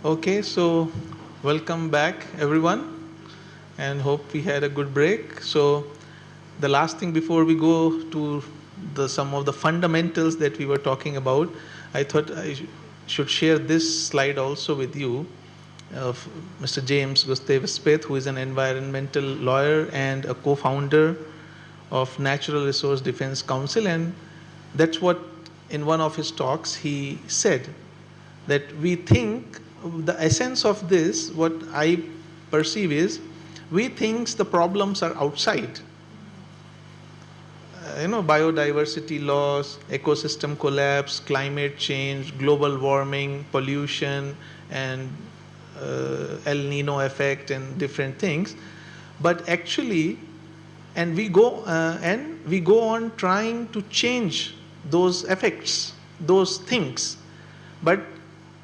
Okay, so welcome back everyone and hope we had a good break. So the last thing before we go to some of the fundamentals that we were talking about, I thought should share this slide also with you of Mr. James Gustavus-Speth, who is an environmental lawyer and a co-founder of Natural Resource Defense Council, and that's what in one of his talks he said that we think the essence of this, what I perceive is, we think the problems are outside. Biodiversity loss, ecosystem collapse, climate change, global warming, pollution, and El Nino effect and different things. But actually, and we go on trying to change those effects, those things. But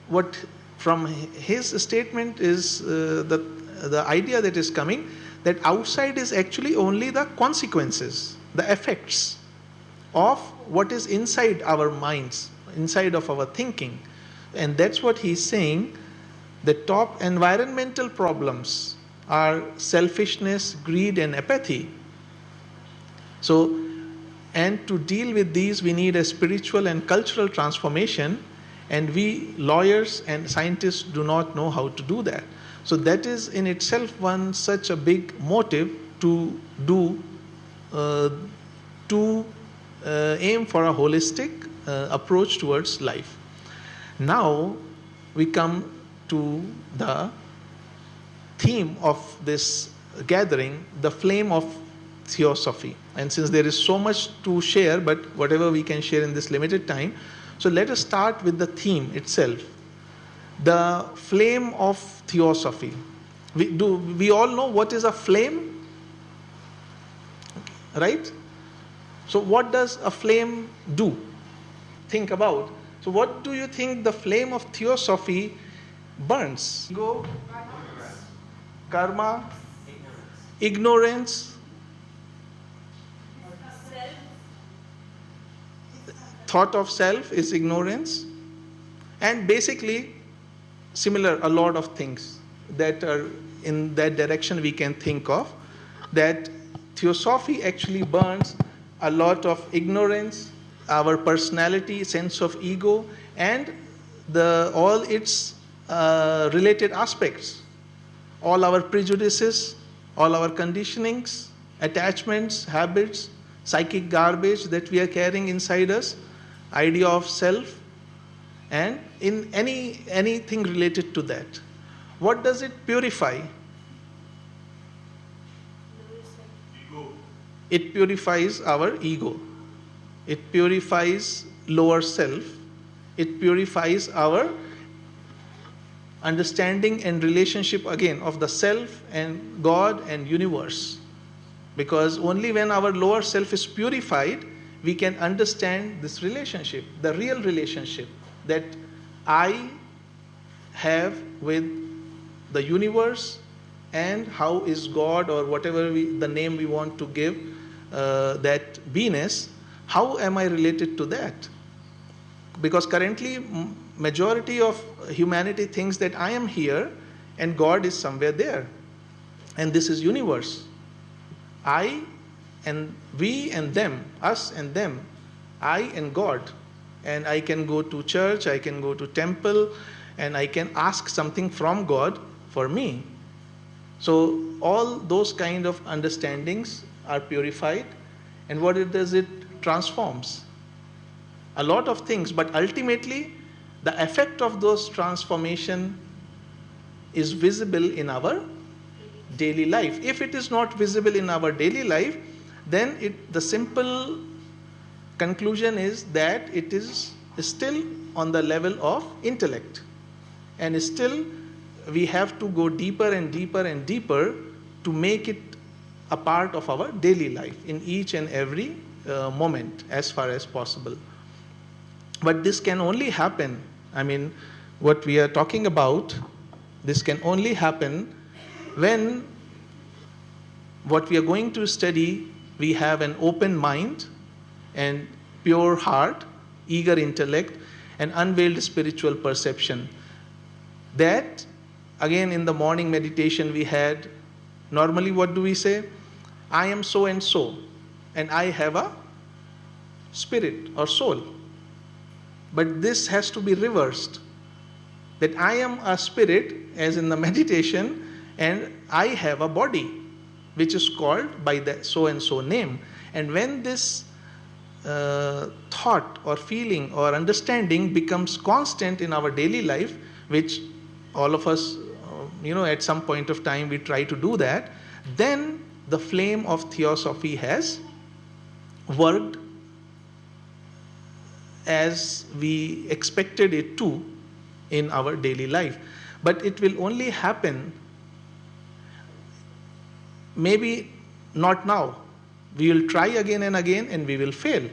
what from his statement is the idea that is coming, that outside is actually only the consequences, the effects of what is inside our minds, inside of our thinking. And that's what he's saying. The top environmental problems are selfishness, greed, and apathy. So, and to deal with these, we need a spiritual and cultural transformation, and we lawyers and scientists do not know how to do that. So that is in itself one such a big motive to do, to aim for a holistic approach towards life. Now we come to the theme of this gathering, the flame of theosophy. And since there is so much to share, but whatever we can share in this limited time, so let us start with the theme itself, the flame of theosophy. We all know what is a flame, right? So what does a flame do? Think about. So what do you think the flame of theosophy burns? Ego, karma, ignorance, thought of self is ignorance, and basically similar a lot of things that are in that direction we can think of, that theosophy actually burns a lot of ignorance, our personality, sense of ego, and all its related aspects, all our prejudices, all our conditionings, attachments, habits, psychic garbage that we are carrying inside us, idea of self, and in anything related to that. What does it purify? Ego. It purifies our ego. It purifies lower self. It purifies our understanding and relationship again of the self and God and universe. Because only when our lower self is purified, we can understand this relationship, the real relationship that I have with the universe, and how is God, or whatever the name we want to give that beingness, how am I related to that? Because currently majority of humanity thinks that I am here and God is somewhere there, and this is universe. I and we and them, us and them, I and God. And I can go to church, I can go to temple, and I can ask something from God for me. So all those kind of understandings are purified, and what it does, it transforms a lot of things, but ultimately the effect of those transformation is visible in our daily life. If it is not visible in our daily life, then the simple conclusion is that it is still on the level of intellect, and still we have to go deeper and deeper and deeper to make it a part of our daily life in each and every moment as far as possible. But this can only happen, what we are talking about, this can only happen when what we are going to study, we have an open mind and pure heart, eager intellect, and unveiled spiritual perception. That, again, in the morning meditation we had, normally what do we say? I am so and so, and I have a spirit or soul. But this has to be reversed. That I am a spirit, as in the meditation, and I have a body, which is called by the so and so name. And when this thought or feeling or understanding becomes constant in our daily life, which all of us, at some point of time we try to do that, then the flame of Theosophy has worked as we expected it to in our daily life. But it will only happen, maybe not now. We will try again and again and we will fail.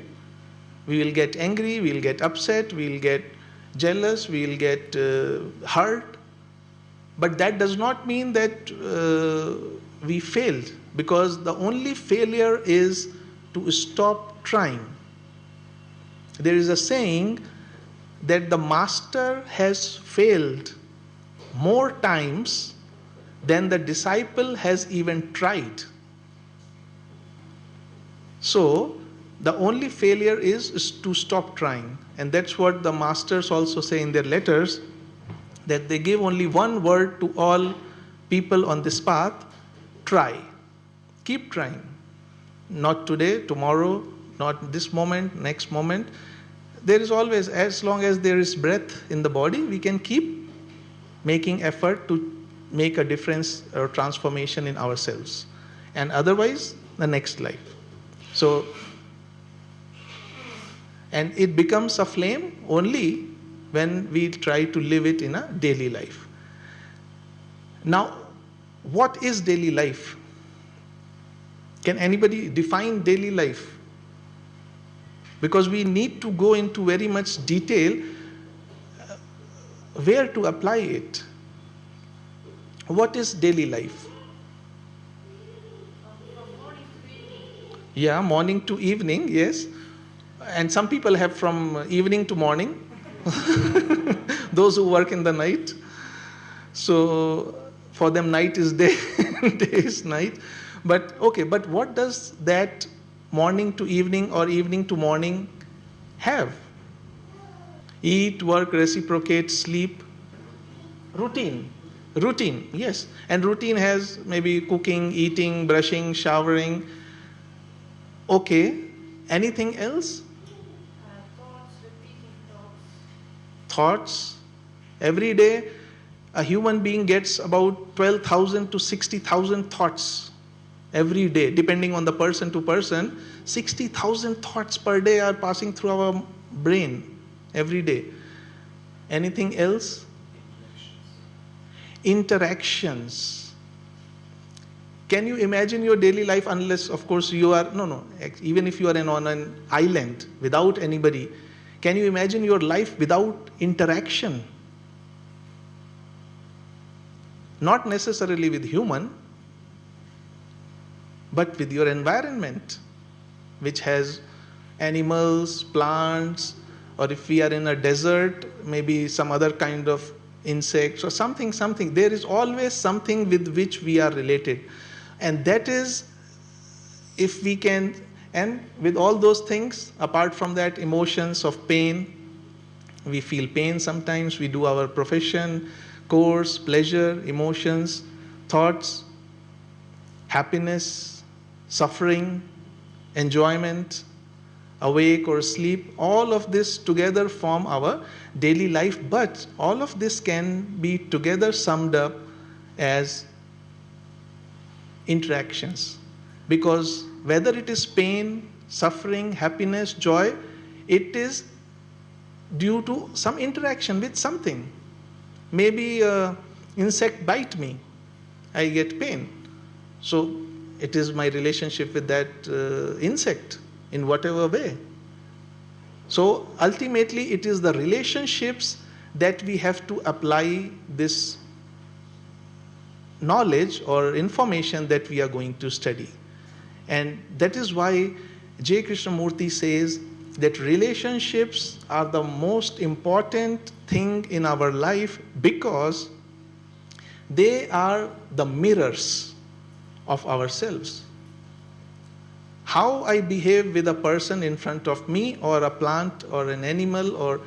We will get angry, we will get upset, we will get jealous, we will get hurt. But that does not mean that we failed, because the only failure is to stop trying. There is a saying that the master has failed more times than the disciple has even tried. So, the only failure is to stop trying. And that's what the masters also say in their letters, that they give only one word to all people on this path: try. Keep trying. Not today, tomorrow, not this moment, next moment. There is always, as long as there is breath in the body, we can keep making effort to make a difference or transformation in ourselves. And otherwise, the next life. So, and it becomes a flame only when we try to live it in a daily life. Now, what is daily life? Can anybody define daily life? Because we need to go into very much detail where to apply it. What is daily life? Yeah, morning to evening, yes. And some people have from evening to morning. Those who work in the night. So for them night is day, day is night. But okay, but what does that morning to evening or evening to morning have? Eat, work, reciprocate, sleep. Routine. Routine, yes. And routine has maybe cooking, eating, brushing, showering. Okay. Anything else? Thoughts, repeating thoughts. Thoughts. Every day, a human being gets about 12,000 to 60,000 thoughts every day, depending on the person to person. 60,000 thoughts per day are passing through our brain every day. Anything else? Interactions. Can you imagine your daily life, unless, of course, you are, even if you are on an island without anybody, can you imagine your life without interaction? Not necessarily with human, but with your environment, which has animals, plants, or if we are in a desert, maybe some other kind of insects or something. There is always something with which we are related. And that is, if we can, and with all those things, apart from that, emotions of pain, we feel pain sometimes, we do our profession, course, pleasure, emotions, thoughts, happiness, suffering, enjoyment, awake or sleep, all of this together form our daily life. But all of this can be together summed up as interactions. Because whether it is pain, suffering, happiness, joy, it is due to some interaction with something. Maybe an insect bite me, I get pain. So it is my relationship with that insect in whatever way. So ultimately it is the relationships that we have to apply this knowledge or information that we are going to study. And that is why J. Krishnamurti says that relationships are the most important thing in our life because they are the mirrors of ourselves. How I behave with a person in front of me, or a plant, or an animal, or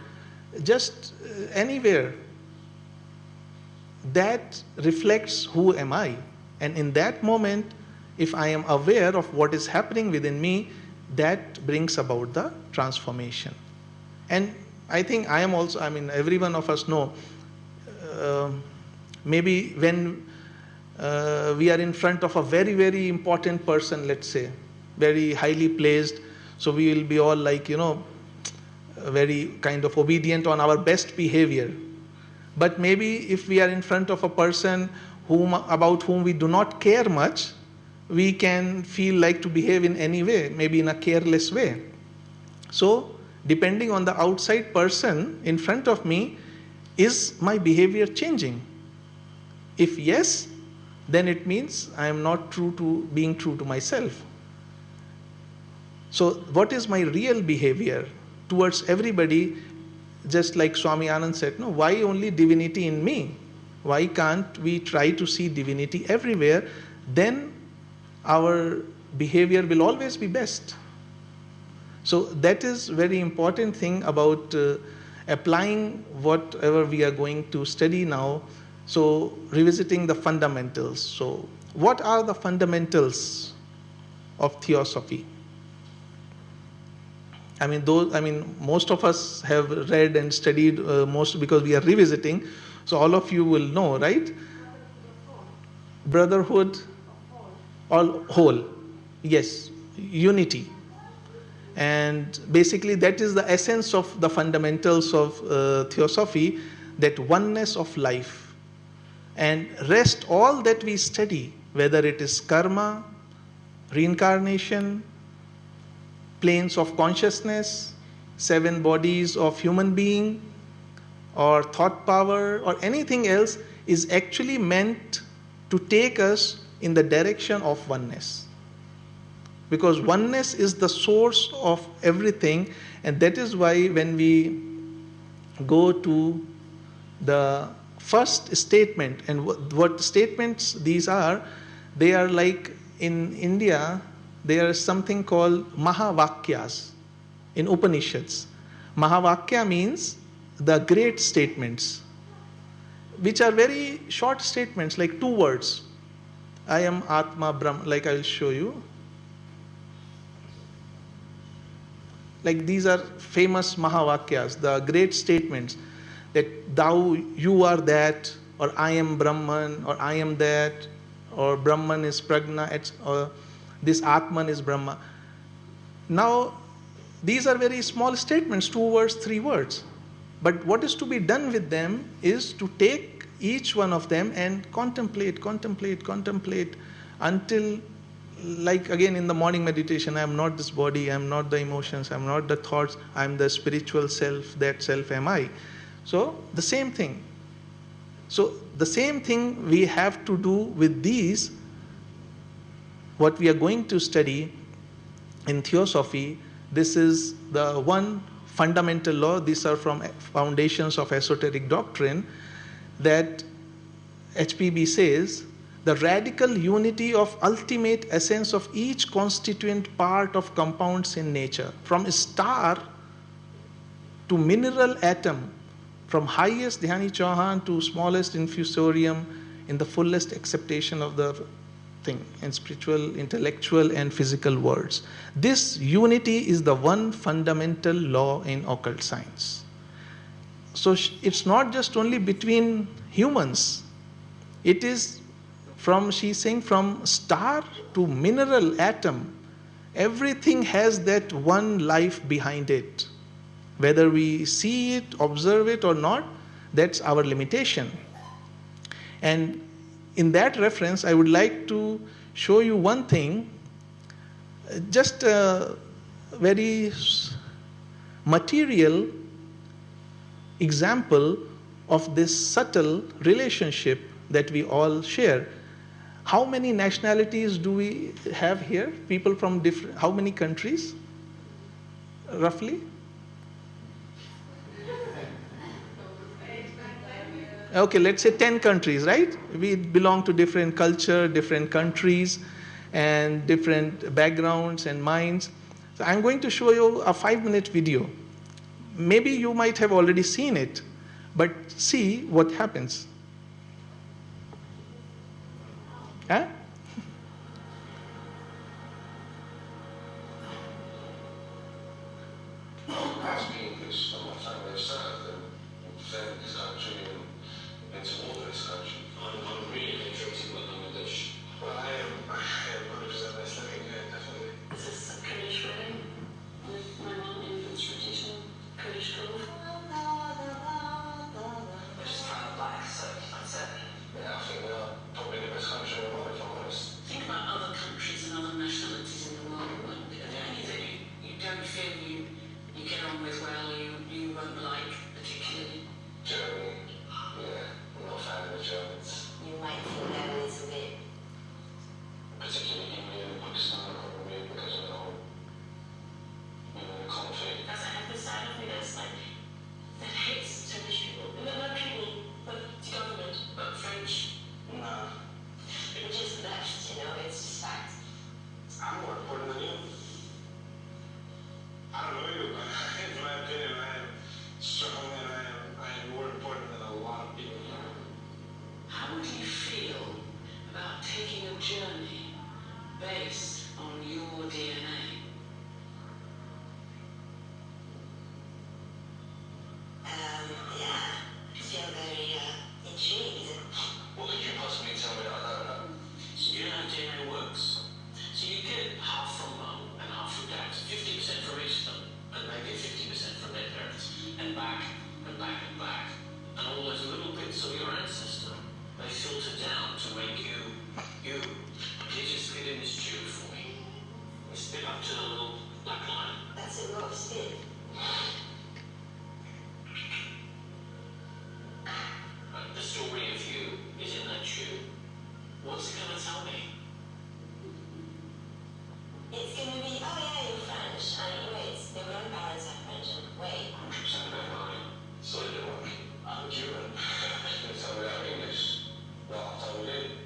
just anywhere, that reflects who am I. And in that moment, if I am aware of what is happening within me, that brings about the transformation. And I think I am also, every one of us know, uh, maybe when we are in front of a very, very important person, let's say, very highly placed, so we will be all like, very kind of obedient on our best behavior. But maybe if we are in front of a person about whom we do not care much, we can feel like to behave in any way, maybe in a careless way. So, depending on the outside person in front of me, is my behavior changing? If yes, then it means I am not being true to myself. So, what is my real behavior towards everybody? Just like Swami Anand said, no, why only divinity in me? Why can't we try to see divinity everywhere? Then our behavior will always be best. So that is very important thing about applying whatever we are going to study now. So revisiting the fundamentals. So what are the fundamentals of theosophy? Most of us have read and studied most because we are revisiting. So all of you will know, right? Brotherhood, all whole. Yes, unity. And basically that is the essence of the fundamentals of theosophy, that oneness of life. And rest all that we study, whether it is karma, reincarnation, planes of consciousness, 7 bodies of human being, or thought power, or anything else, is actually meant to take us in the direction of oneness. Because oneness is the source of everything, and that is why when we go to the first statement, and what statements these are, they are like in India, there is something called Mahavakyas in Upanishads. Mahavakya means the great statements, which are very short statements, like 2 words. I am Atma Brahma, like I will show you. Like these are famous Mahavakyas, the great statements, that you are that, or I am Brahman, or I am that, or Brahman is Prajna, or this Atman is Brahma. Now, these are very small statements, 2 words, 3 words. But what is to be done with them is to take each one of them and contemplate until, like again in the morning meditation, I am not this body, I am not the emotions, I am not the thoughts, I am the spiritual self, that self am I. So, the same thing. So, the same thing we have to do with these, what we are going to study in Theosophy. This is the one fundamental law. These are from Foundations of Esoteric Doctrine, that HPB says, the radical unity of ultimate essence of each constituent part of compounds in nature, from star to mineral atom, from highest Dhyani Chauhan to smallest infusorium, in the fullest acceptation of the thing in spiritual, intellectual, and physical worlds. This unity is the one fundamental law in occult science. So it's not just only between humans. It is she's saying, from star to mineral atom, everything has that one life behind it. Whether we see it, observe it or not, that's our limitation. And in that reference, I would like to show you one thing, just a very material example of this subtle relationship that we all share. How many nationalities do we have here? People from how many countries? roughly? Okay, let's say 10 countries, right? We belong to different culture, different countries, and different backgrounds and minds. So I'm going to show you a 5-minute video. Maybe you might have already seen it, but see what happens. Huh? Asking this, I'm not saying they're sad, and defend this country and to order this country. I'm really interested in Bangladesh. Well, I am 100% Islamic, yeah, definitely. This is a Kurdish wedding with my mom in traditional Kurdish clothes. We're just kind of black, so that's it. Yeah, I think we are probably the best country in the world, if I'm honest. Think about other countries and other nationalities in the world. Like, are there any that you don't feel you get on with well, you won't like particularly? Germany, yeah, I'm not a fan of the Germans. You might feel that a little bit. Particularly India and Pakistan, probably because of the whole, the conflict. Does it have this side of me that's like, that hates Turkish people? No, not people, but the government, but French. Nah, It just left, it's just fact. I'm more important than you. I don't know you, but in my opinion, I am strong and I am more important than a lot of people. How would you feel about taking a journey based on your DNA? Yeah, I feel very intrigued. What could you possibly tell me that I don't know? So you know how DNA works. So you get half from mum and half from dad, 50% from each of them, and maybe 50% from their parents, and back and back and back. And all those little bits of your ancestor, they filter down to make you. You just fit in this tube for me. We spit up to the little black line. That's a rough spit. The story of you is in that tube. What's it gonna tell me? It's gonna be, oh yeah, you're French. Wait, your grandparents are French. Wait. 100% of their mind. So they don't. I'm Cuban. They tell me that I'm English. No, I told you.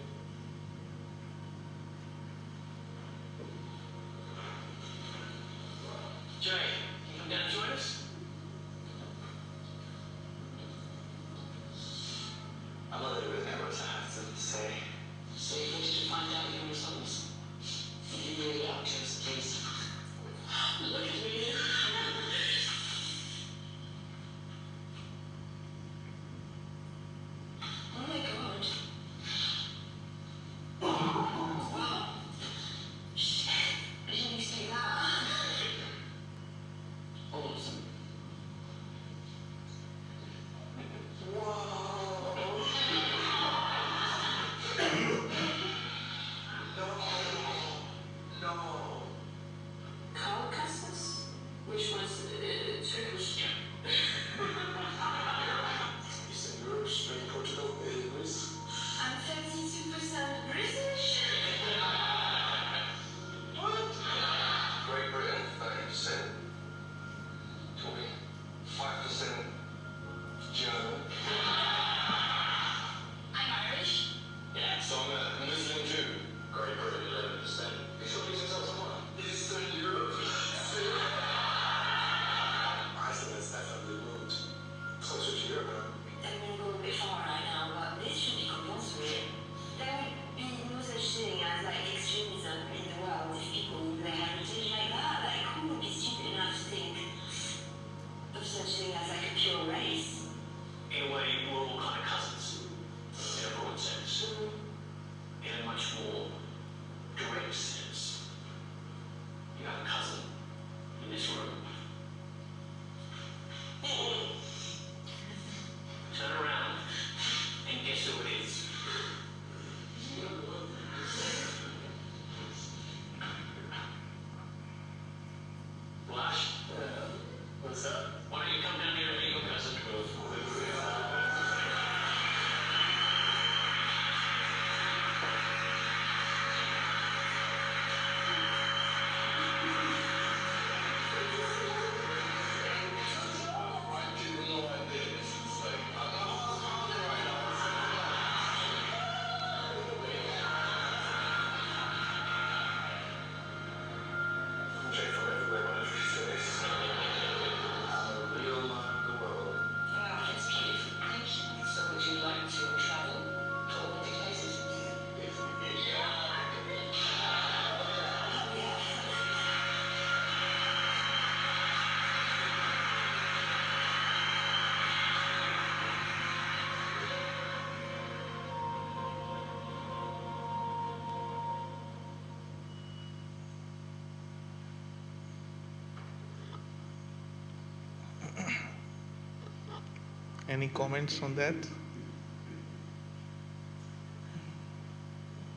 Any comments on that?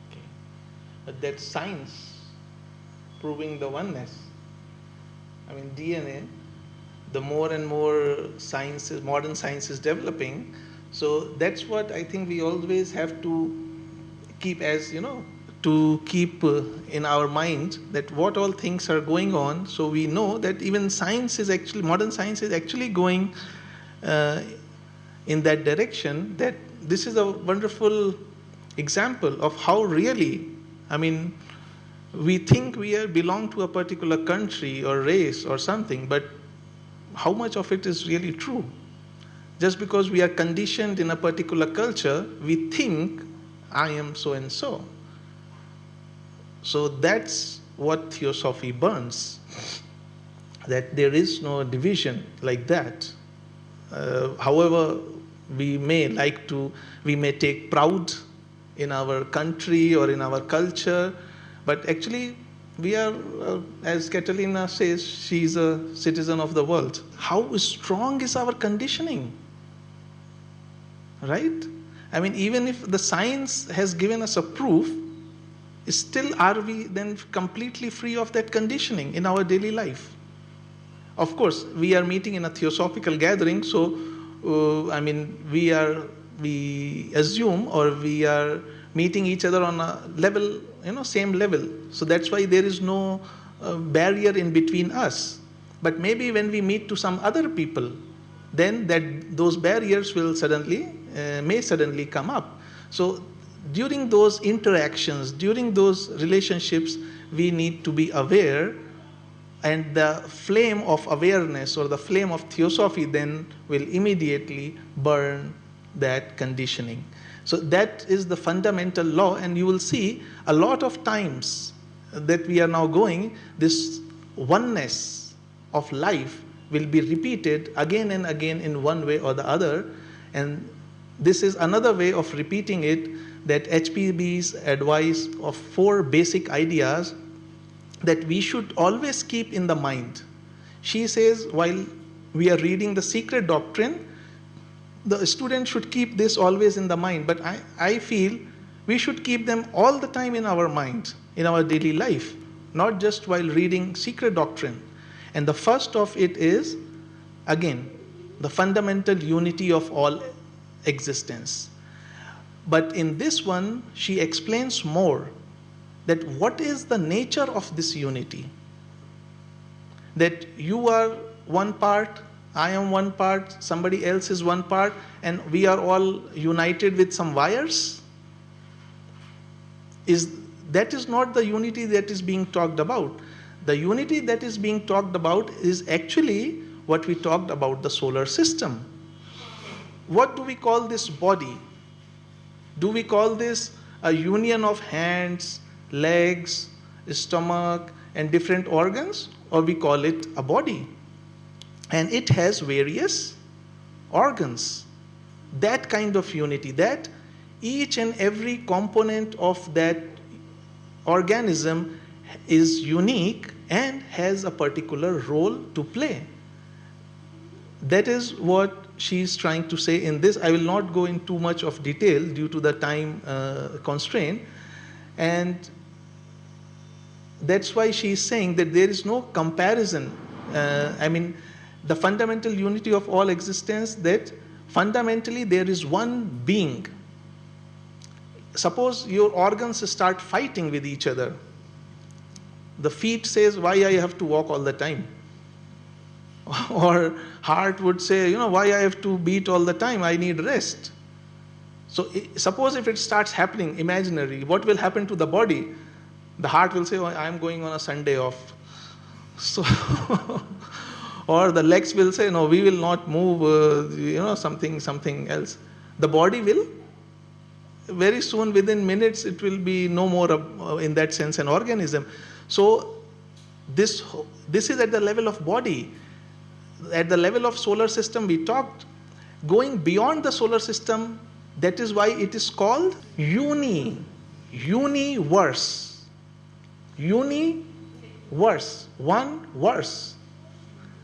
Okay. But that's science proving the oneness. I mean, DNA, the more and more modern science is developing. So that's what I think we always have to keep to keep in our mind, that what all things are going on. So we know that even modern science is actually going in that direction, that this is a wonderful example of how really, I mean, we think we belong to a particular country or race or something, but how much of it is really true? Just because we are conditioned in a particular culture, we think I am so and so. So that's what Theosophy burns, that there is no division like that. However, we may take proud in our country or in our culture, but actually we are, as Catalina says, she is a citizen of the world. How strong is our conditioning? Right? I mean, even if the science has given us a proof, still are we then completely free of that conditioning in our daily life? Of course, we are meeting in a theosophical gathering, so we assume, or we are meeting each other on a level, same level. So that's why there is no barrier in between us. But maybe when we meet to some other people, then those barriers will may suddenly come up. So during those interactions, during those relationships, we need to be aware, and the flame of awareness or the flame of theosophy then will immediately burn that conditioning. So that is the fundamental law, and you will see a lot of times that we are now going, this oneness of life will be repeated again and again in one way or the other. And this is another way of repeating it, that HPB's advice of 4 basic ideas that we should always keep in the mind. She says, while we are reading the secret doctrine, the student should keep this always in the mind. But I feel we should keep them all the time in our mind, in our daily life, not just while reading secret doctrine. And the first of it is, again, the fundamental unity of all existence. But in this one, she explains more that what is the nature of this unity. That you are one part, I am one part, somebody else is one part, and we are all united with some wires. That is not the unity that is being talked about. The unity that is being talked about is actually what we talked about, the solar system. What do we call this body? Do we call this a union of hands, legs, stomach, and different organs? Or we call it a body? And it has various organs. That kind of unity, that each and every component of that organism is unique and has a particular role to play. That is what she is trying to say in this. I will not go in too much of detail due to the time constraint. And that's why she is saying that there is no comparison. The fundamental unity of all existence, that fundamentally there is one being. Suppose your organs start fighting with each other. The feet says, why I have to walk all the time? Or heart would say, why I have to beat all the time? I need rest. So suppose if it starts happening imaginary, what will happen to the body? The heart will say, I am going on a Sunday off. So, or the legs will say, no, we will not move, something else. The body will, very soon, within minutes, it will be no more in that sense an organism. So this is at the level of body. At the level of solar system, we talked. Going beyond the solar system, that is why it is called universe. Universe, one verse.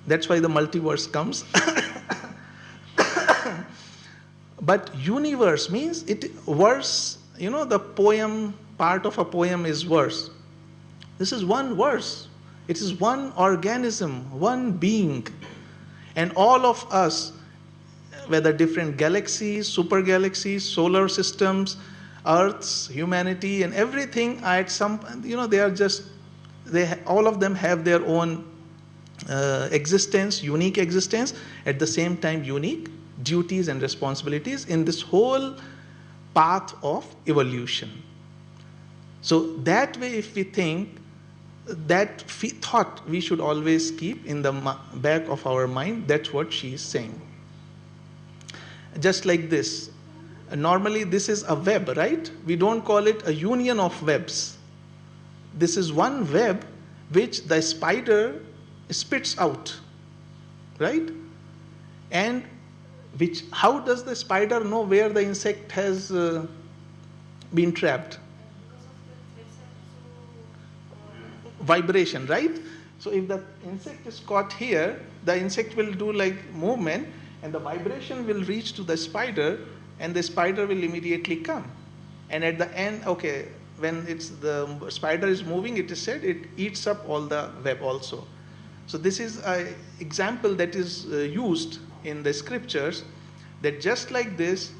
That's why the multiverse comes. but universe means it verse, the poem, part of a poem is verse. This is one verse. It is one organism, one being. And all of us, whether different galaxies, super galaxies, solar systems, Earths, humanity, and everything, at some, they are just, all of them have their own existence, unique existence, at the same time unique duties and responsibilities in this whole path of evolution. So that way, if we think, that thought we should always keep in the back of our mind. That's what she is saying. Just like this. Normally this is a web, right? We don't call it a union of webs. This is one web which the spider spits out, right? And how does the spider know where the insect has been trapped? Vibration, right? So if the insect is caught here, the insect will do like movement, and the vibration will reach to the spider, and the spider will immediately come. And at the end, when the spider is moving, it is said it eats up all the web also. So this is an example that is used in the scriptures, that just like this,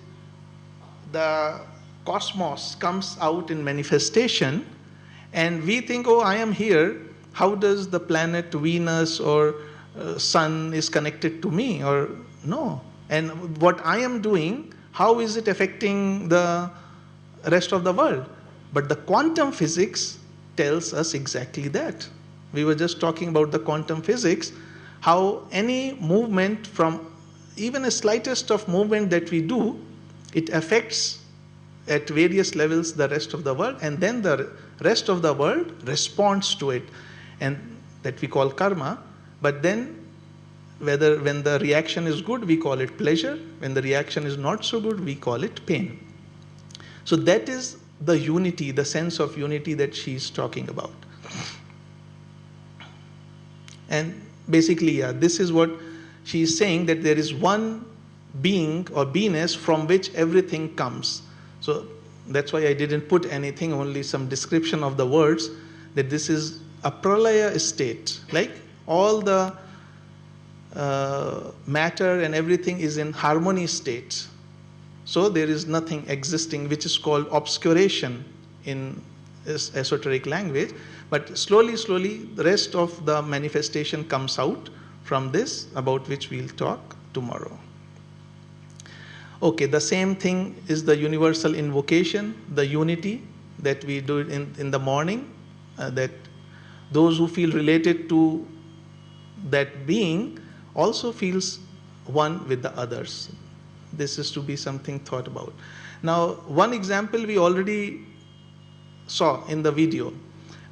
the cosmos comes out in manifestation, and we think, oh, I am here. How does the planet Venus or sun is connected to me? Or no. And what I am doing, how is it affecting the rest of the world? But the quantum physics tells us exactly that. We were just talking about the quantum physics, how any movement, from even a slightest of movement that we do, it affects at various levels the rest of the world, and then the rest of the world responds to it, and that we call karma. But then when the reaction is good, we call it pleasure. When the reaction is not so good, we call it pain. So that is the unity, the sense of unity that she is talking about. And basically, this is what she is saying, that there is one being or beingness from which everything comes. So that's why I didn't put anything, only some description of the words, that this is a pralaya state, like all the matter and everything is in harmony state. So there is nothing existing, which is called obscuration in esoteric language. But slowly, the rest of the manifestation comes out from this, about which we'll talk tomorrow. Okay, the same thing is the universal invocation, the unity that we do in the morning, that those who feel related to that being also feels one with the others. This is to be something thought about. Now, one example we already saw in the video.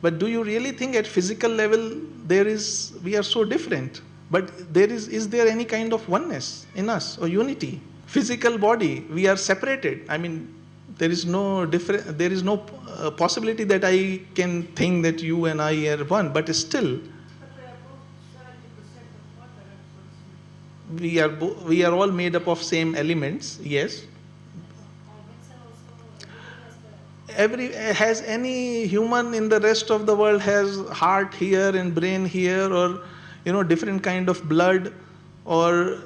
But do you really think at physical level we are so different? But is there any kind of oneness in us or unity? Physical body, we are separated. I mean, there is no possibility that I can think that you and I are one, but still, we are all made up of same elements, yes. Has any human in the rest of the world has heart here and brain here, or different kind of blood, or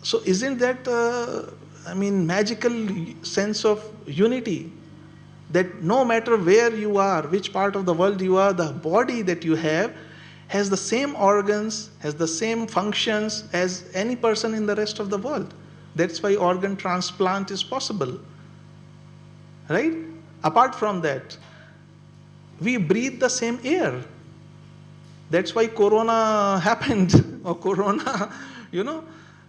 so isn't that magical sense of unity, that no matter where you are, which part of the world you are, the body that you have has the same organs, has the same functions as any person in the rest of the world. That's why organ transplant is possible. Right? Apart from that, we breathe the same air. That's why corona happened, or corona,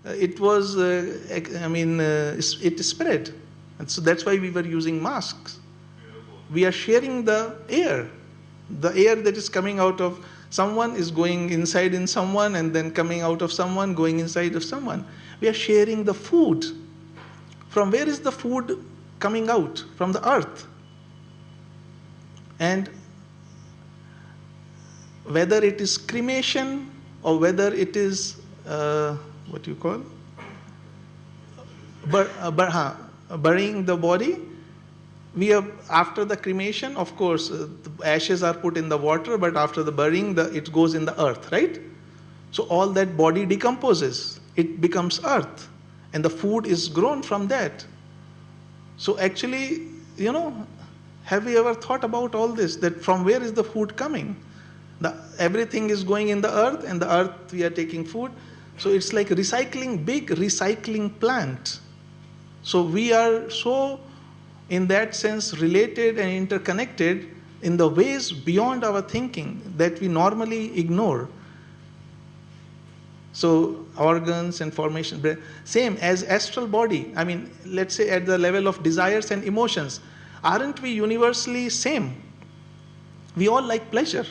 it was, it spread. And so that's why we were using masks. We are sharing the air. The air that is coming out of someone is going inside in someone, and then coming out of someone, going inside of someone. We are sharing the food. From where is the food coming out? From the earth. And whether it is cremation or whether it is burying the body, we are, after the cremation, of course, the ashes are put in the water, but after the burying, it goes in the earth, right? So all that body decomposes, it becomes earth, and the food is grown from that. So actually, have you ever thought about all this, that from where is the food coming? Everything is going in the earth, and the earth we are taking food. So it's like big recycling plant. So we are so, in that sense, related and interconnected in the ways beyond our thinking that we normally ignore. So organs and formation, same as astral body. I mean, let's say at the level of desires and emotions, aren't we universally same? We all like pleasure.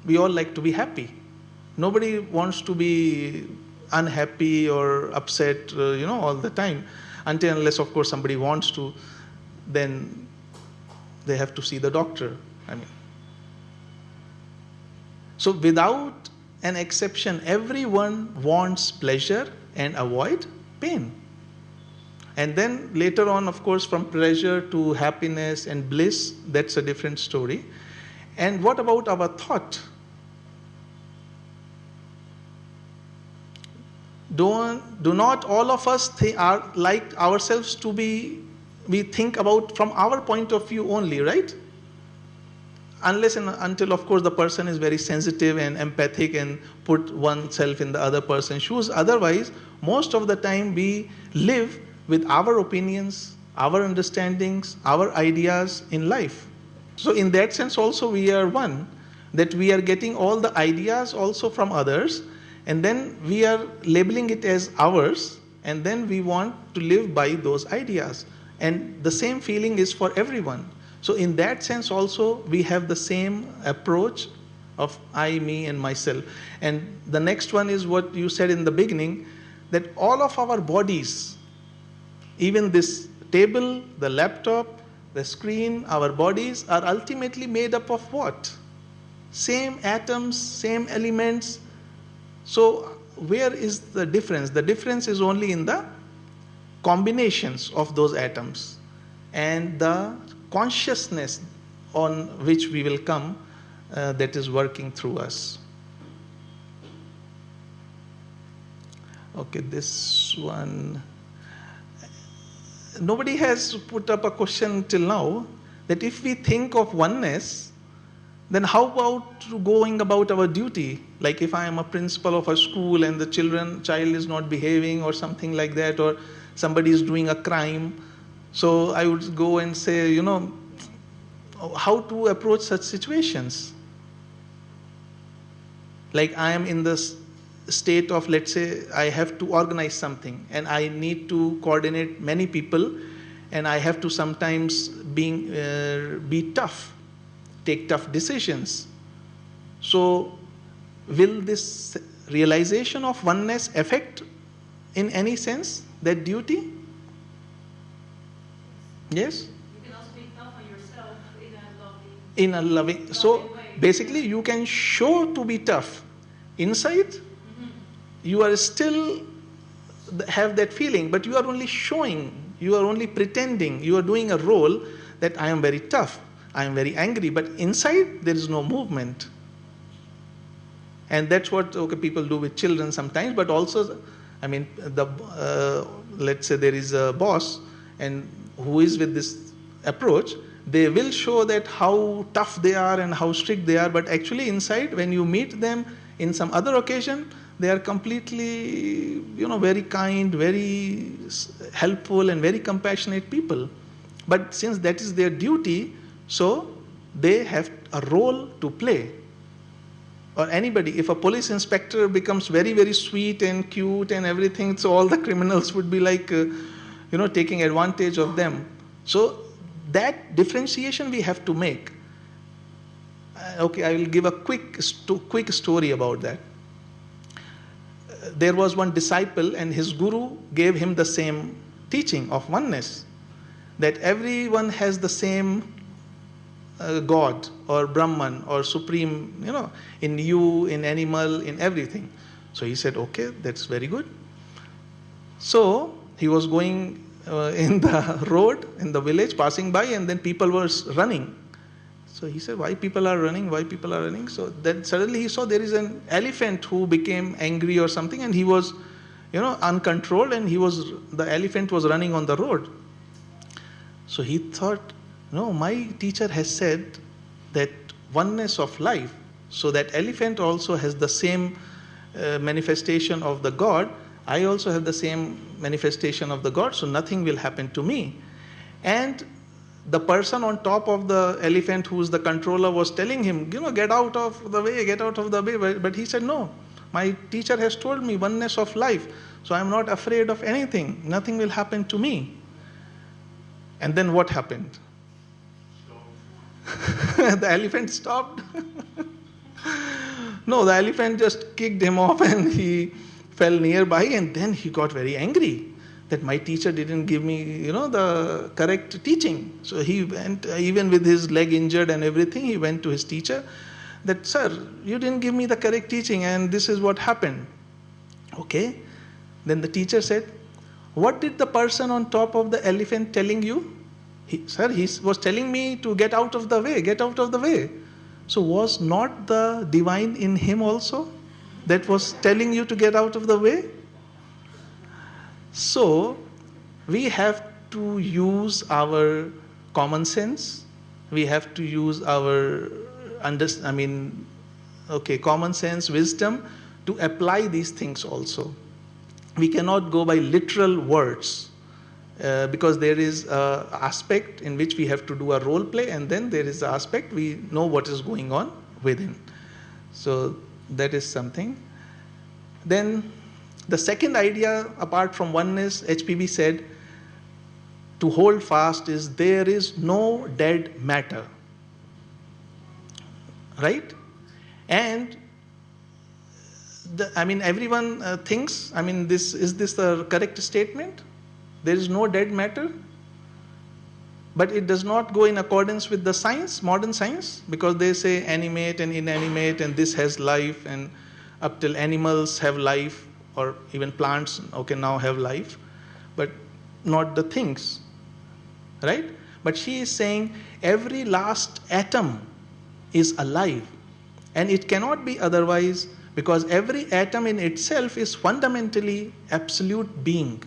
We all like to be happy. Nobody wants to be unhappy or upset, all the time. Until unless, of course, somebody wants to, then they have to see the doctor. So without an exception, everyone wants pleasure and avoid pain. And then later on, of course, from pleasure to happiness and bliss, that's a different story. And what about our thought? Do not all of us are like ourselves to be, we think about from our point of view only, right? Unless and until, of course, the person is very sensitive and empathic and put oneself in the other person's shoes. Otherwise, most of the time we live with our opinions, our understandings, our ideas in life. So in that sense also we are one, that we are getting all the ideas also from others, and then we are labeling it as ours, and then we want to live by those ideas. And the same feeling is for everyone. So in that sense also we have the same approach of I, me, and myself. And the next one is what you said in the beginning, that all of our bodies, even this table, the laptop, the screen, our bodies are ultimately made up of what? Same atoms, same elements. So where is the difference? The difference is only in the combinations of those atoms and the consciousness on which we will come that is working through us. Okay, this one. Nobody has put up a question till now that if we think of oneness, then how about going about our duty? Like if I am a principal of a school and the child is not behaving or something like that, or somebody is doing a crime, so I would go and say, how to approach such situations. Like I am in this state of, let's say, I have to organize something and I need to coordinate many people, and I have to sometimes be tough, take tough decisions. So will this realization of oneness affect in any sense that duty? Yes? You can also be tough on yourself In a loving. So way. basically you can show to be tough. Inside, you are still have that feeling, but you are only showing, you are only pretending, you are doing a role that I am very tough, I am very angry, but inside there is no movement. And that's what people do with children sometimes, but also, let's say there is a boss and who is with this approach, they will show that how tough they are and how strict they are, but actually inside when you meet them in some other occasion, they are completely, very kind, very helpful and very compassionate people. But since that is their duty, so they have a role to play. Or anybody, if a police inspector becomes very, very sweet and cute and everything, so all the criminals would be like, taking advantage of them. So that differentiation we have to make. I will give a quick story about that. There was one disciple and his guru gave him the same teaching of oneness, that everyone has the same God or Brahman or Supreme, in you, in animal, in everything. So he said, okay, that's very good. So he was going in the road, in the village, passing by, and then people were running. So he said, why people are running? Why people are running? So then suddenly he saw there is an elephant who became angry or something, and he was, uncontrolled, and the elephant was running on the road. So he thought, no, my teacher has said that oneness of life. So that elephant also has the same manifestation of the God. I also have the same manifestation of the God, so nothing will happen to me. And the person on top of the elephant, who's the controller, was telling him, get out of the way, get out of the way. But he said, no, my teacher has told me oneness of life, so I'm not afraid of anything. Nothing will happen to me. And then what happened? The elephant stopped. No, the elephant just kicked him off and he fell nearby, and then he got very angry that my teacher didn't give me, the correct teaching. So he went, even with his leg injured and everything, he went to his teacher that, sir, you didn't give me the correct teaching and this is what happened. Okay. Then the teacher said, what did the person on top of the elephant telling you? Sir, he was telling me to get out of the way, get out of the way. So was not the divine in him also that was telling you to get out of the way? So we have to use our common sense. We have to use our common sense, wisdom to apply these things also. We cannot go by literal words. Because there is an aspect in which we have to do a role play, and then there is the aspect we know what is going on within. So that is something. Then the second idea, apart from oneness, HPB said, to hold fast is there is no dead matter. Right? And everyone thinks, is this the correct statement? There is no dead matter, but it does not go in accordance with the science, modern science, because they say animate and inanimate, and this has life, and up till animals have life, or even plants, now have life, but not the things, right? But she is saying every last atom is alive, and it cannot be otherwise, because every atom in itself is fundamentally absolute being.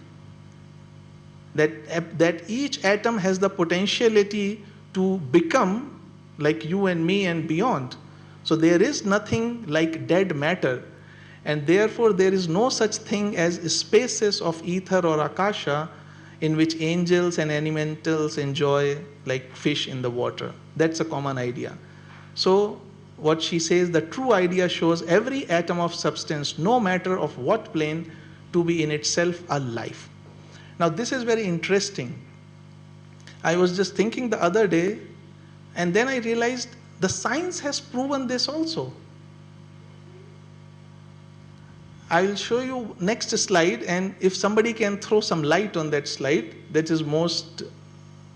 That each atom has the potentiality to become like you and me and beyond. So there is nothing like dead matter, and therefore there is no such thing as spaces of ether or akasha in which angels and elementals enjoy like fish in the water. That's a common idea. So what she says, the true idea shows every atom of substance, no matter of what plane, to be in itself alive. Now this is very interesting. I was just thinking the other day, and then I realized the science has proven this also. I will show you next slide, and if somebody can throw some light on that slide, that is most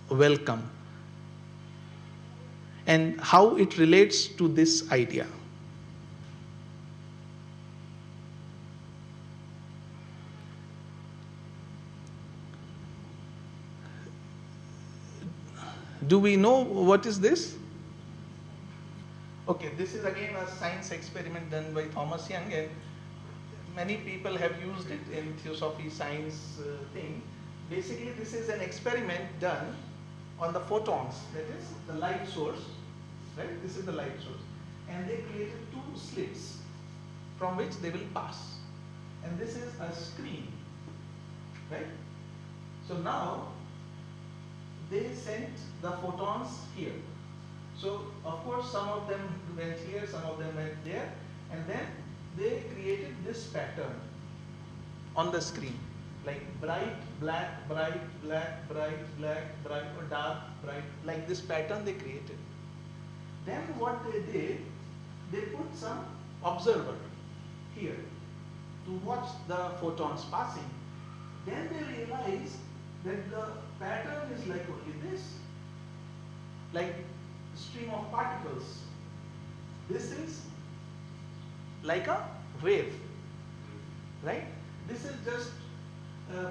welcome. And how it relates to this idea. Do we know what is this? Okay, this is again a science experiment done by Thomas Young, and many people have used it in Theosophy science thing. Basically, this is an experiment done on the photons, that is the light source, right? This is the light source. And they created two slits from which they will pass. And this is a screen, right? So now, they sent the photons here. So, of course, some of them went here, some of them went there, and then they created this pattern on the screen, like bright, black, bright, black, bright, black, bright, or dark, bright, like this pattern they created. Then what they did, they put some observer here to watch the photons passing. Then they realized that the pattern is like only this, like stream of particles. This is like a wave, right? This is just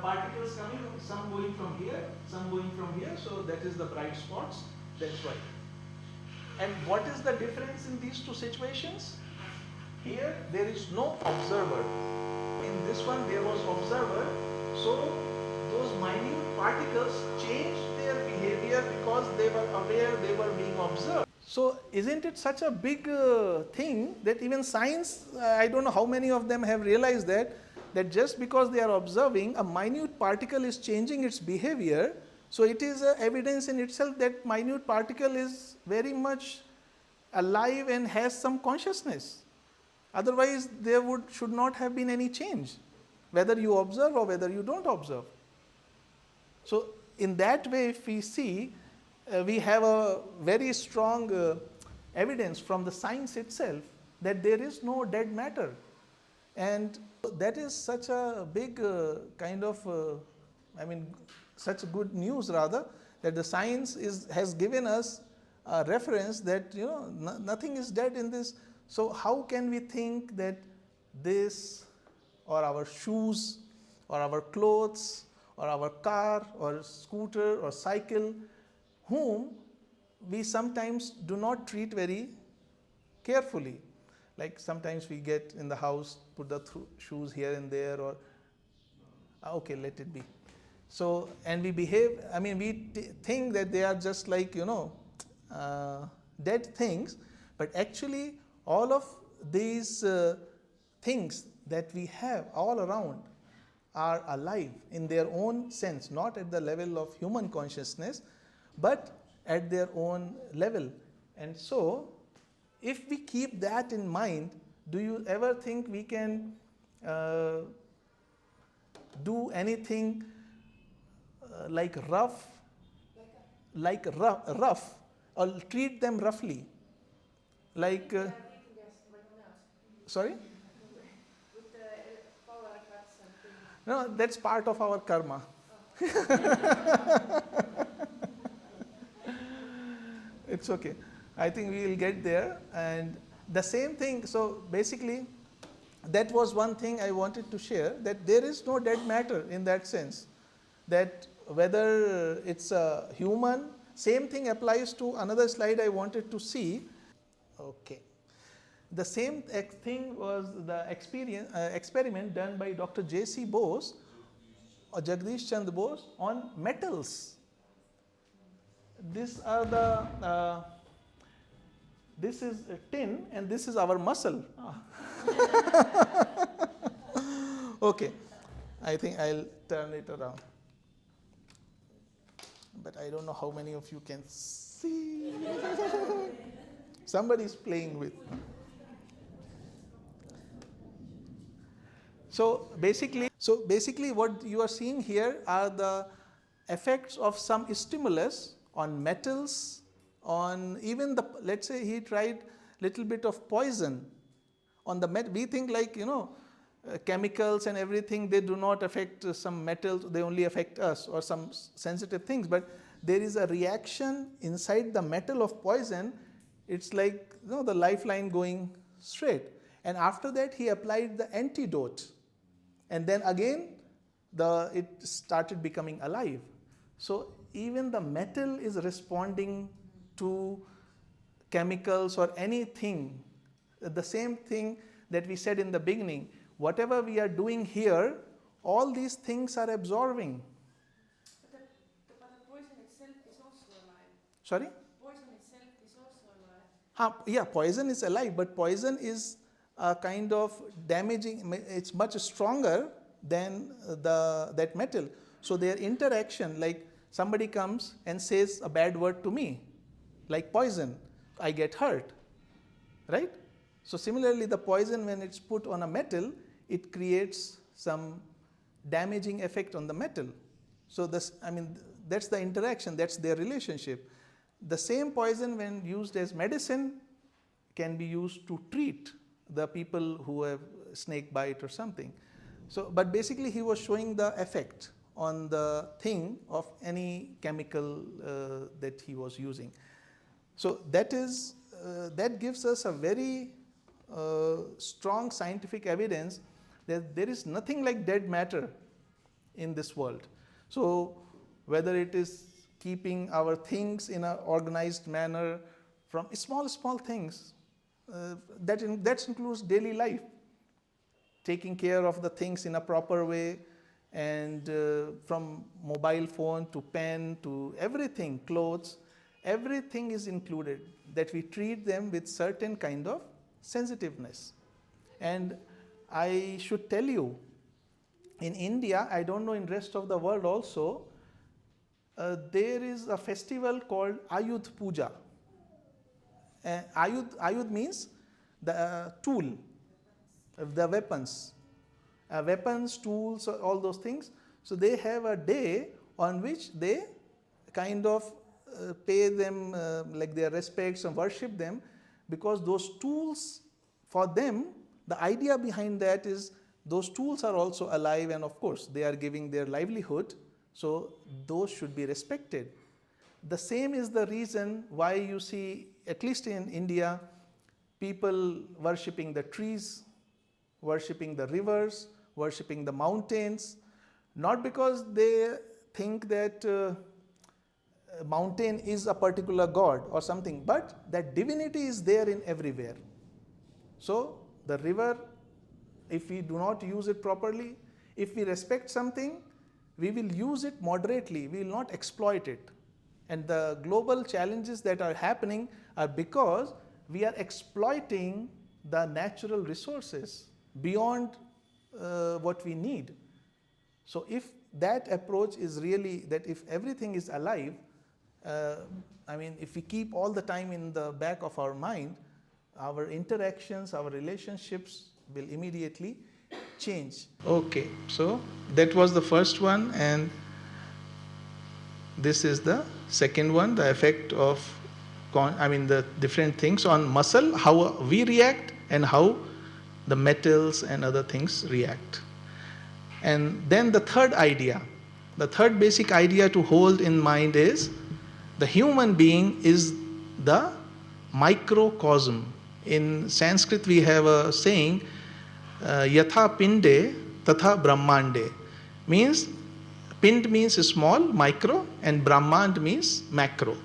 particles coming, some going from here, some going from here, so that is the bright spots, that's why. And what is the difference in these two situations? Here there is no observer. In this one there was observer, so those minute particles changed their behavior because they were aware they were being observed. So isn't it such a big thing that even science, I don't know how many of them have realized that just because they are observing a minute particle is changing its behavior, so it is evidence in itself that minute particle is very much alive and has some consciousness. Otherwise there should not have been any change, whether you observe or whether you don't observe. So in that way, if we see, we have a very strong evidence from the science itself that there is no dead matter. And that is such a big kind of, such good news rather, that the science has given us a reference that nothing is dead in this. So how can we think that this or our shoes or our clothes or our car or scooter or cycle, whom we sometimes do not treat very carefully? Like sometimes we get in the house, put the shoes here and there, or okay, let it be. So, and we behave, we think that they are just like, dead things, but actually all of these things that we have all around are alive in their own sense, not at the level of human consciousness, but at their own level. And so, if we keep that in mind, do you ever think we can do anything rough, or treat them roughly? Like, sorry? With the power cuts and things. No, that's part of our karma. It's okay. I think we will get there. And the same thing, so basically, that was one thing I wanted to share, that there is no dead matter in that sense. That whether it's a human, same thing applies to another slide I wanted to see. Okay. The same thing was the experiment done by Dr. J.C. Bose or Jagdish Chand Bose on metals. These are the, this is tin and this is our muscle. Okay, I think I'll turn it around. But I don't know how many of you can see. Somebody is playing with. So basically what you are seeing here are the effects of some stimulus on metals, on even the, let's say he tried little bit of poison on the metal. We think like, chemicals and everything, they do not affect some metals, they only affect us or some sensitive things. But there is a reaction inside the metal of poison. It's like, the lifeline going straight. And after that, he applied the antidote. And then again, it started becoming alive. So even the metal is responding to chemicals or anything. The same thing that we said in the beginning, whatever we are doing here, all these things are absorbing. But the poison itself is also alive. Sorry? Poison itself is also alive. Yeah, poison is alive, but poison is a kind of damaging, it's much stronger than that metal. So their interaction, like somebody comes and says a bad word to me, like poison, I get hurt, right? So similarly, the poison, when it's put on a metal, it creates some damaging effect on the metal. So that's the interaction, that's their relationship. The same poison, when used as medicine, can be used to treat the people who have snake bite or something. So, but basically he was showing the effect on the thing of any chemical that he was using. So that gives us a very strong scientific evidence that there is nothing like dead matter in this world. So whether it is keeping our things in an organized manner, from small things, that includes daily life, taking care of the things in a proper way, and from mobile phone to pen to everything, clothes, everything is included, that we treat them with certain kind of sensitiveness. And I should tell you, in India, I don't know in rest of the world also, there is a festival called Ayudh Puja. Ayudh means the tool, the weapons. Weapons, tools, all those things. So they have a day on which they kind of pay them like their respects and worship them, because those tools, for them, the idea behind that is those tools are also alive, and of course they are giving their livelihood, so those should be respected. The same is the reason why you see, at least in India, people worshipping the trees, worshipping the rivers, worshipping the mountains, not because they think that mountain is a particular god or something, but that divinity is there in everywhere. So the river, if we do not use it properly, if we respect something, we will use it moderately, we will not exploit it. And the global challenges that are happening are because we are exploiting the natural resources beyond what we need. So if that approach is really that if everything is alive, if we keep all the time in the back of our mind, our interactions, our relationships will immediately change. Okay, so that was the first one, and this is the second one, the effect of the different things on muscle, how we react and how the metals and other things react. And then the third idea, the third basic idea to hold in mind is the human being is the microcosm. In Sanskrit we have a saying, yatha pinde tatha brahmande, means pind means small, micro, and brahmand means macro.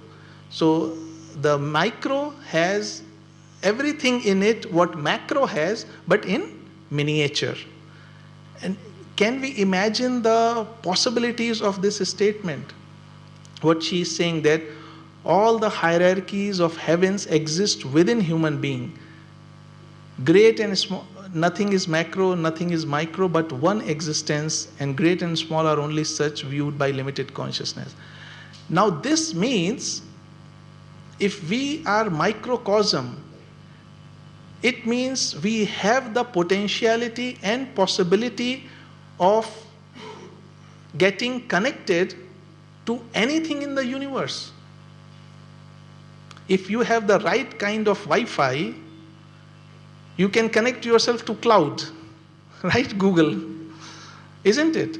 So the micro has everything in it what macro has, but in miniature. And can we imagine the possibilities of this statement? What she is saying, that all the hierarchies of heavens exist within human being. Great and small, nothing is macro, nothing is micro, but one existence, and great and small are only such viewed by limited consciousness. Now this means if we are microcosm, it means we have the potentiality and possibility of getting connected to anything in the universe. If you have the right kind of Wi-Fi, you can connect yourself to cloud, right? Google, isn't it?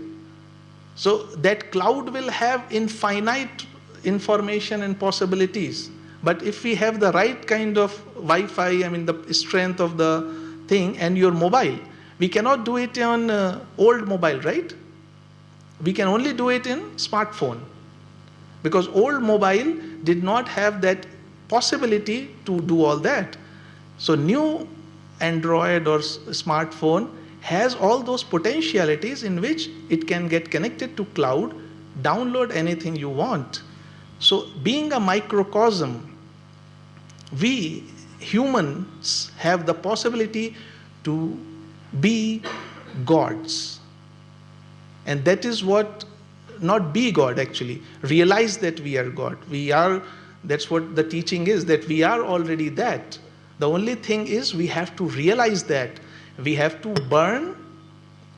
So that cloud will have infinite information and possibilities. But if we have the right kind of Wi-Fi, the strength of the thing, and your mobile, we cannot do it on old mobile, right? We can only do it in smartphone, because old mobile did not have that possibility to do all that. So new Android or smartphone has all those potentialities in which it can get connected to cloud, download anything you want. So being a microcosm, we humans have the possibility to be gods. And that is what, not be God actually, realize that we are God. We are, that's what the teaching is, that we are already that. The only thing is we have to realize that. We have to burn,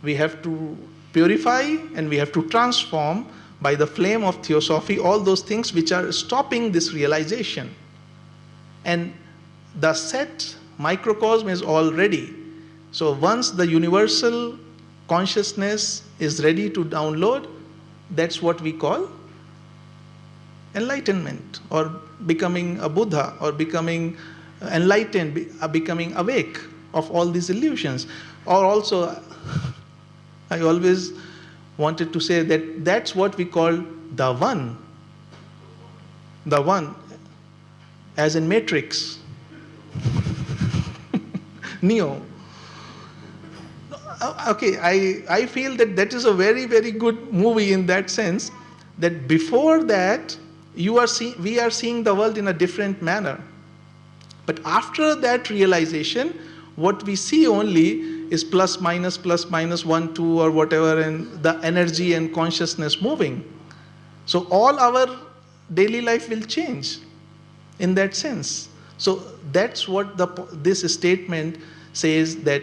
we have to purify, and we have to transform by the flame of Theosophy all those things which are stopping this realization. And the set microcosm is all ready. So once the universal consciousness is ready to download, that's what we call enlightenment, or becoming a Buddha, or becoming enlightened, becoming awake of all these illusions. Or also, I always wanted to say that that's what we call the one. The one, as in Matrix. Neo. Okay, I feel that that is a very, very good movie in that sense, that before that, we are seeing the world in a different manner. But after that realization, what we see only is plus minus 1, 2 or whatever, and the energy and consciousness moving. So all our daily life will change in that sense. So that's what this statement says, that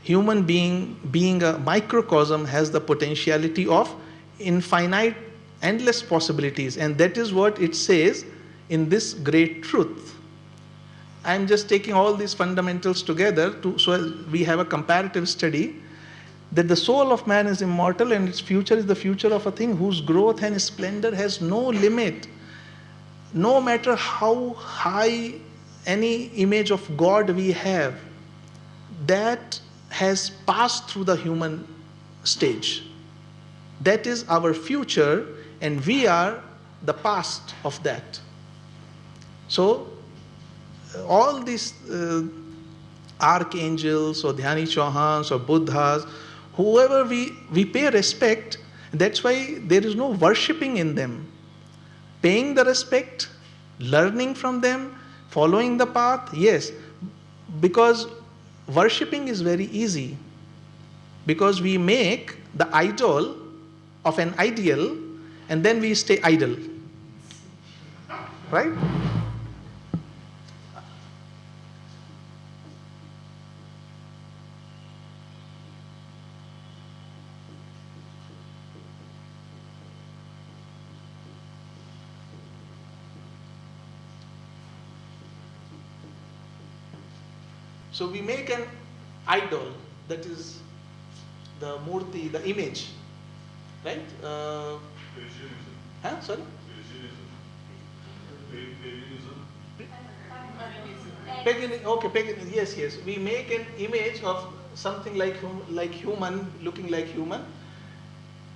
human being a microcosm has the potentiality of infinite, endless possibilities. And that is what it says in this great truth. I'm just taking all these fundamentals together so we have a comparative study, that the soul of man is immortal and its future is the future of a thing whose growth and splendor has no limit. No matter how high any image of God we have, that has passed through the human stage. That is our future, and we are the past of that. So, all these archangels or Dhyani Chauhans or Buddhas, whoever we pay respect, that's why there is no worshipping in them. Paying the respect, learning from them, following the path, yes, because worshipping is very easy. Because we make the idol of an ideal and then we stay idle. Right? So we make an idol, that is the murti, the image, right? Sorry? Paganism. Okay, paganism. Yes. We make an image of something like human, looking like human,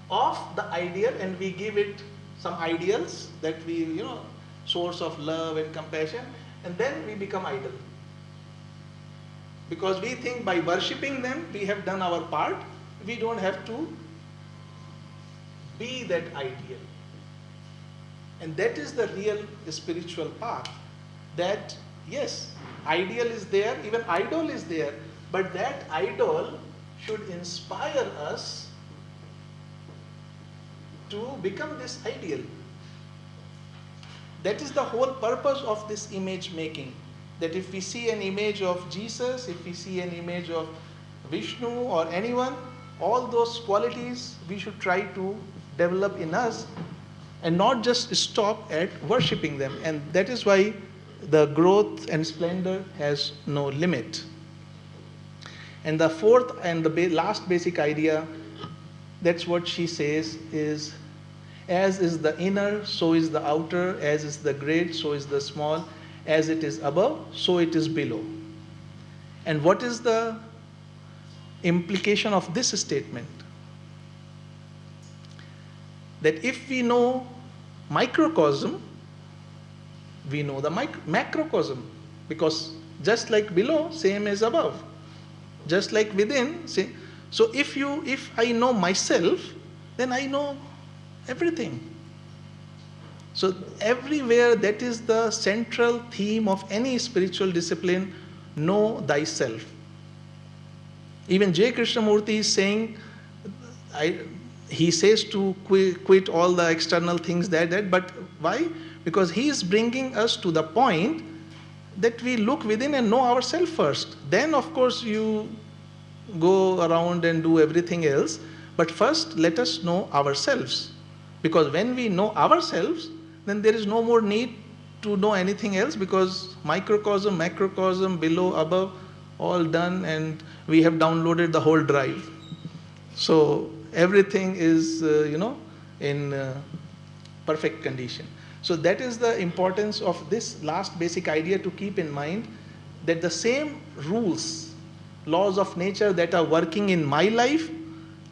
of the ideal, and we give it some ideals that we, source of love and compassion, and then we become idol. Because we think by worshipping them, we have done our part. We don't have to be that ideal. And that is the real spiritual path. That, yes, ideal is there, even idol is there, but that idol should inspire us to become this ideal. That is the whole purpose of this image making. That if we see an image of Jesus, if we see an image of Vishnu or anyone, all those qualities we should try to develop in us and not just stop at worshipping them. And that is why the growth and splendor has no limit. And the fourth and the last basic idea, that's what she says, is as is the inner, so is the outer, as is the great, so is the small. As it is above, so it is below. And what is the implication of this statement? That if we know microcosm, we know the macrocosm. Because just like below, same as above. Just like within, same. So if I know myself, then I know everything. So everywhere, that is the central theme of any spiritual discipline, know thyself. Even J. Krishnamurti is saying, he says to quit all the external things but why? Because he is bringing us to the point that we look within and know ourselves first. Then of course you go around and do everything else, but first let us know ourselves. Because when we know ourselves, then there is no more need to know anything else, because microcosm, macrocosm, below, above, all done, and we have downloaded the whole drive. So everything is, in perfect condition. So that is the importance of this last basic idea to keep in mind, that the same rules, laws of nature that are working in my life,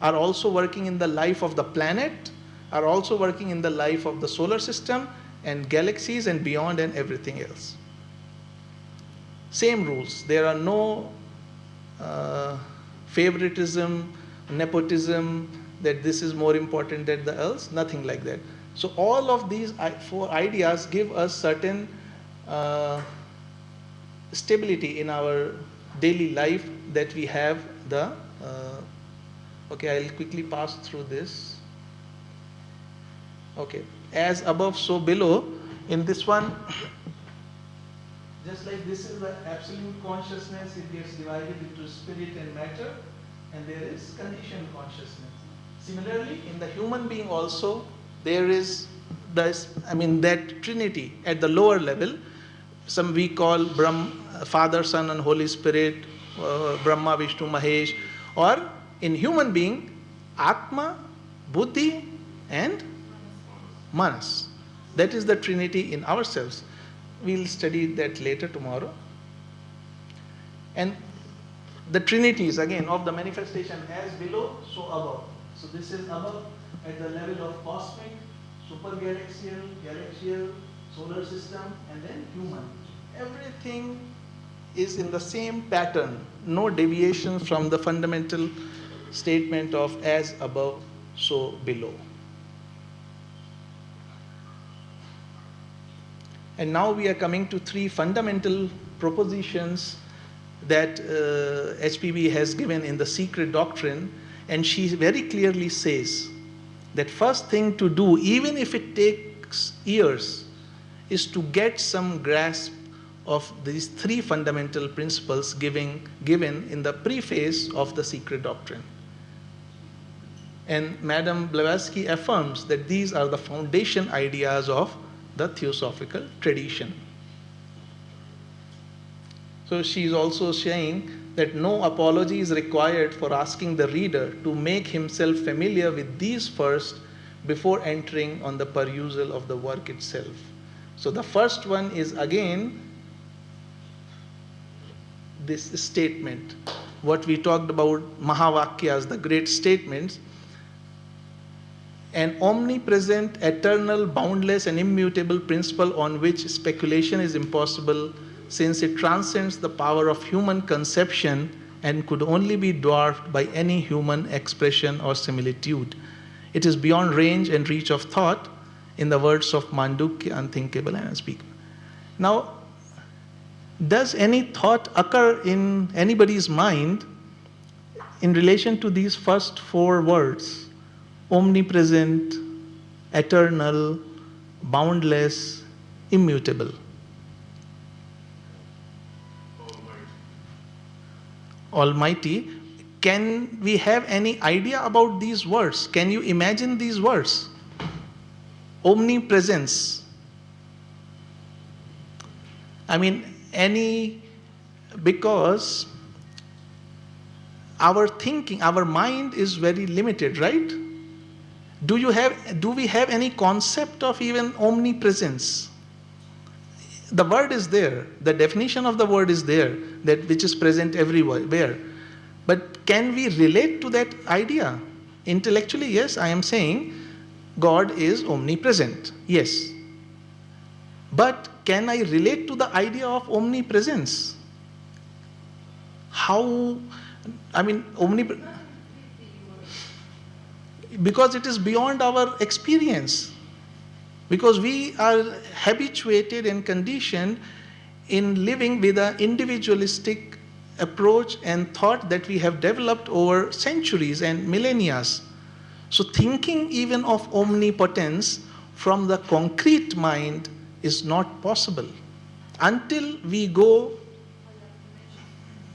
are also working in the life of the planet, are also working in the life of the solar system and galaxies and beyond and everything else. Same rules. There are no favoritism, nepotism, that this is more important than the else, nothing like that. So all of these four ideas give us certain stability in our daily life, that we have the okay, I'll quickly pass through this. Okay, as above so below. In this one, just like this is the absolute consciousness, it gets divided into spirit and matter, and there is conditioned consciousness. Similarly, in the human being also, there is this, that trinity at the lower level. Some we call Father, Son, and Holy Spirit, Brahma, Vishnu, Mahesh, or in human being, Atma, Buddhi, and Manas. That is the trinity in ourselves. We'll study that later tomorrow. And the trinities again of the manifestation, as below, so above. So this is above at the level of cosmic, supergalaxial, galaxial, solar system, and then human. Everything is in the same pattern, no deviation from the fundamental statement of as above, so below. And now we are coming to three fundamental propositions that HPB has given in the secret doctrine, and she very clearly says that first thing to do, even if it takes years, is to get some grasp of these three fundamental principles given in the preface of the secret doctrine. And Madame Blavatsky affirms that these are the foundation ideas of the Theosophical tradition. So she is also saying that no apology is required for asking the reader to make himself familiar with these first before entering on the perusal of the work itself. So the first one is again this statement, what we talked about, Mahavakyas, the great statements. An omnipresent, eternal, boundless, and immutable principle on which speculation is impossible, since it transcends the power of human conception and could only be dwarfed by any human expression or similitude. It is beyond range and reach of thought, in the words of Mandukya, unthinkable and unspeakable. Now, does any thought occur in anybody's mind in relation to these first four words? Omnipresent, eternal, boundless, immutable. Almighty. Can we have any idea about these words? Can you imagine these words? Omnipresence. Because our thinking, our mind is very limited, right? Do we have any concept of even omnipresence? The word is there, the definition of the word is there, that which is present everywhere. But can we relate to that idea? Intellectually, yes, I am saying God is omnipresent, yes. But can I relate to the idea of omnipresence? How? Because it is beyond our experience. Because we are habituated and conditioned in living with an individualistic approach and thought that we have developed over centuries and millennia. So thinking even of omnipotence from the concrete mind is not possible until we go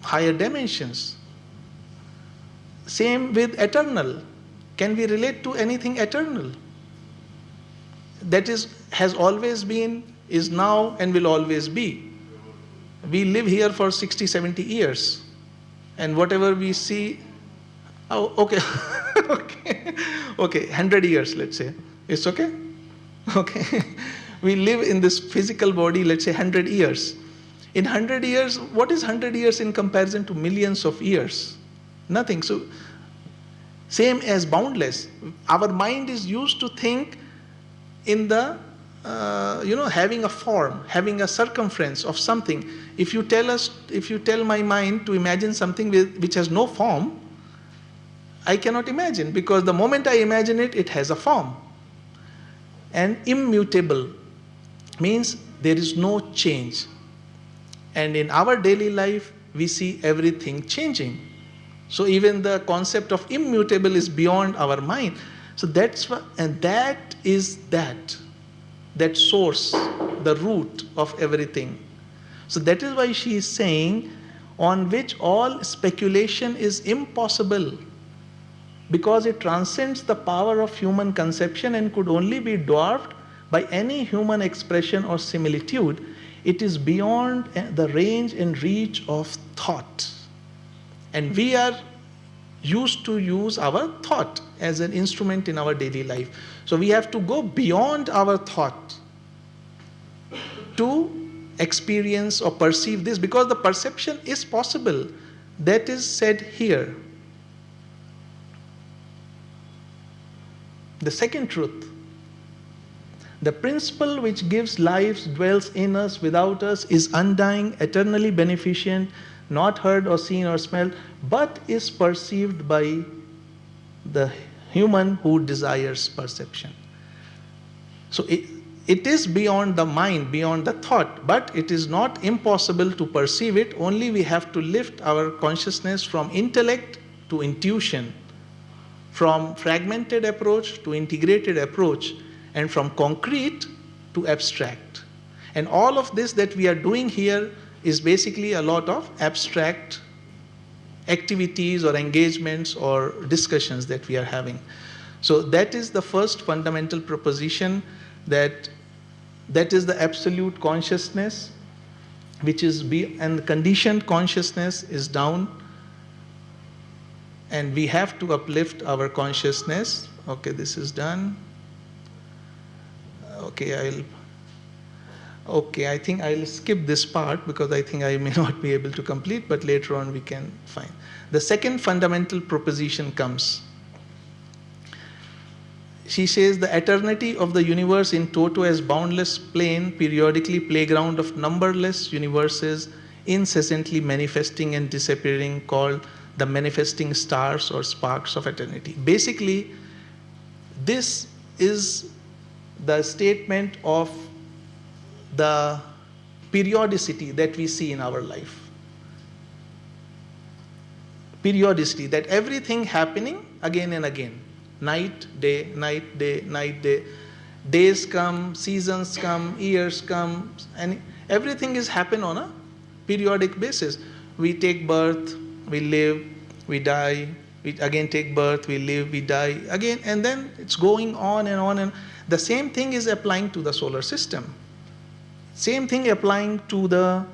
higher dimensions. Same with eternal. Can we relate to anything eternal? That has always been, is now, and will always be. We live here for 60, 70 years. And whatever we see, okay, 100 years, let's say. It's okay? Okay. We live in this physical body, let's say 100 years. In 100 years, what is 100 years in comparison to millions of years? Nothing. So Same as boundless. Our mind is used to think in the, having a form, having a circumference of something. If you tell my mind to imagine something which has no form, I cannot imagine, because the moment I imagine it, it has a form. And immutable means there is no change. And in our daily life, we see everything changing. So even the concept of immutable is beyond our mind. So that's what, and that is that source, the root of everything. So that is why she is saying, on which all speculation is impossible, because it transcends the power of human conception and could only be dwarfed by any human expression or similitude. It is beyond the range and reach of thought. And we are used to use our thought as an instrument in our daily life. So we have to go beyond our thought to experience or perceive this, because the perception is possible. That is said here. The second truth. The principle which gives life, dwells in us, without us, is undying, eternally beneficent, not heard or seen or smelled, but is perceived by the human who desires perception. So it is beyond the mind, beyond the thought, but it is not impossible to perceive it. Only we have to lift our consciousness from intellect to intuition, from fragmented approach to integrated approach, and from concrete to abstract. And all of this that we are doing here is basically a lot of abstract activities or engagements or discussions that we are having. So that is the first fundamental proposition, that is the absolute consciousness, which is and conditioned consciousness is down, and we have to uplift our consciousness. Okay, this is done. Okay, I think I'll skip this part because I think I may not be able to complete, but later on we can find. The second fundamental proposition comes. She says the eternity of the universe in toto as boundless plane, periodically playground of numberless universes, incessantly manifesting and disappearing, called the manifesting stars or sparks of eternity. Basically, this is the statement of the periodicity that we see in our life. Periodicity, that everything happening again and again. Night, day, night, day, night, day. Days come, seasons come, years come, and everything is happen on a periodic basis. We take birth, we live, we die, we again take birth, we live, we die again, and then it's going on and on. And the same thing is applying to the solar system. Same thing applying to the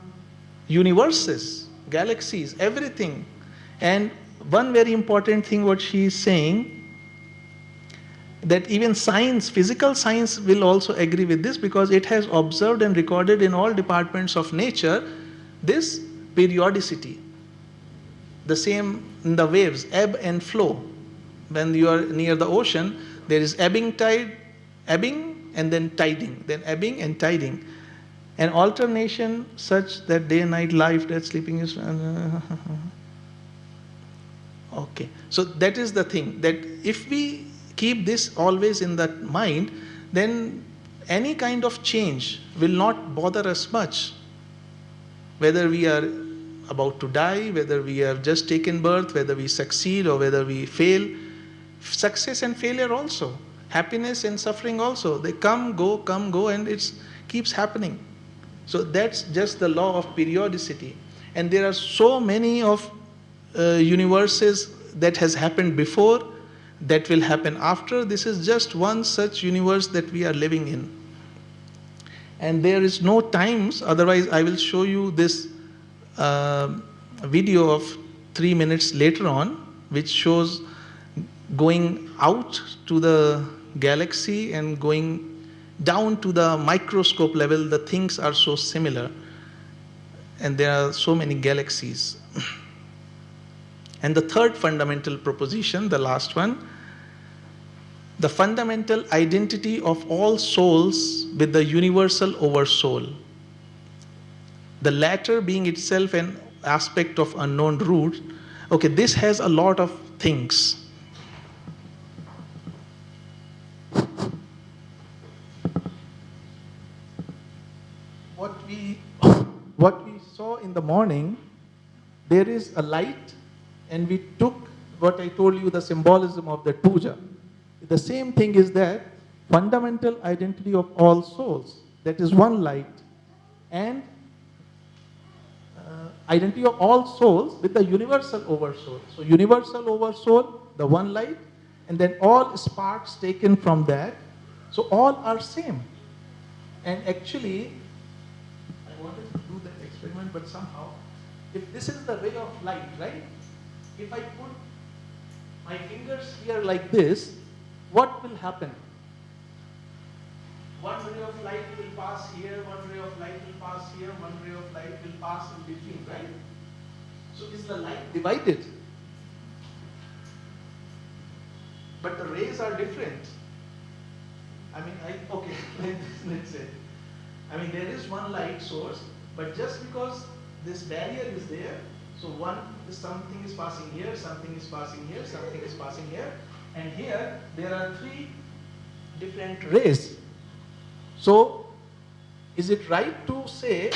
universes, galaxies, everything. And one very important thing what she is saying, that even science, physical science will also agree with this, because it has observed and recorded in all departments of nature this periodicity. The same in the waves, ebb and flow. When you are near the ocean, there is ebbing and then tiding, then ebbing and tiding. An alternation such that day and night, life, death, sleeping is... Okay, so that is the thing, that if we keep this always in that mind, then any kind of change will not bother us much. Whether we are about to die, whether we have just taken birth, whether we succeed or whether we fail. Success and failure also. Happiness and suffering also. They come, go, and it keeps happening. So that's just the law of periodicity. And there are so many of universes that has happened before, that will happen after. This is just one such universe that we are living in. And there is no times, otherwise I will show you this video of 3 minutes later on, which shows going out to the galaxy and going down to the microscope level. The things are so similar, and there are so many galaxies. And the third fundamental proposition, the last one, the fundamental identity of all souls with the universal oversoul. The latter being itself an aspect of unknown root. Okay, this has a lot of things. What we saw in the morning, there is a light, and we took what I told you, the symbolism of the puja. The same thing is that fundamental identity of all souls, that is one light, and identity of all souls with the universal oversoul. So universal oversoul, the one light, and then all sparks taken from that. So all are same. And actually, I wanted to do that experiment, but somehow, if this is the ray of light, right? If I put my fingers here like this, what will happen? One ray of light will pass here, one ray of light will pass here, one ray of light will pass in between, right? So is the light divided? But the rays are different. I mean, okay, let's say. I mean, there is one light source, but just because this barrier is there, so something is passing here, something is passing here, something is passing here, and here there are three different rays. So, is it right to say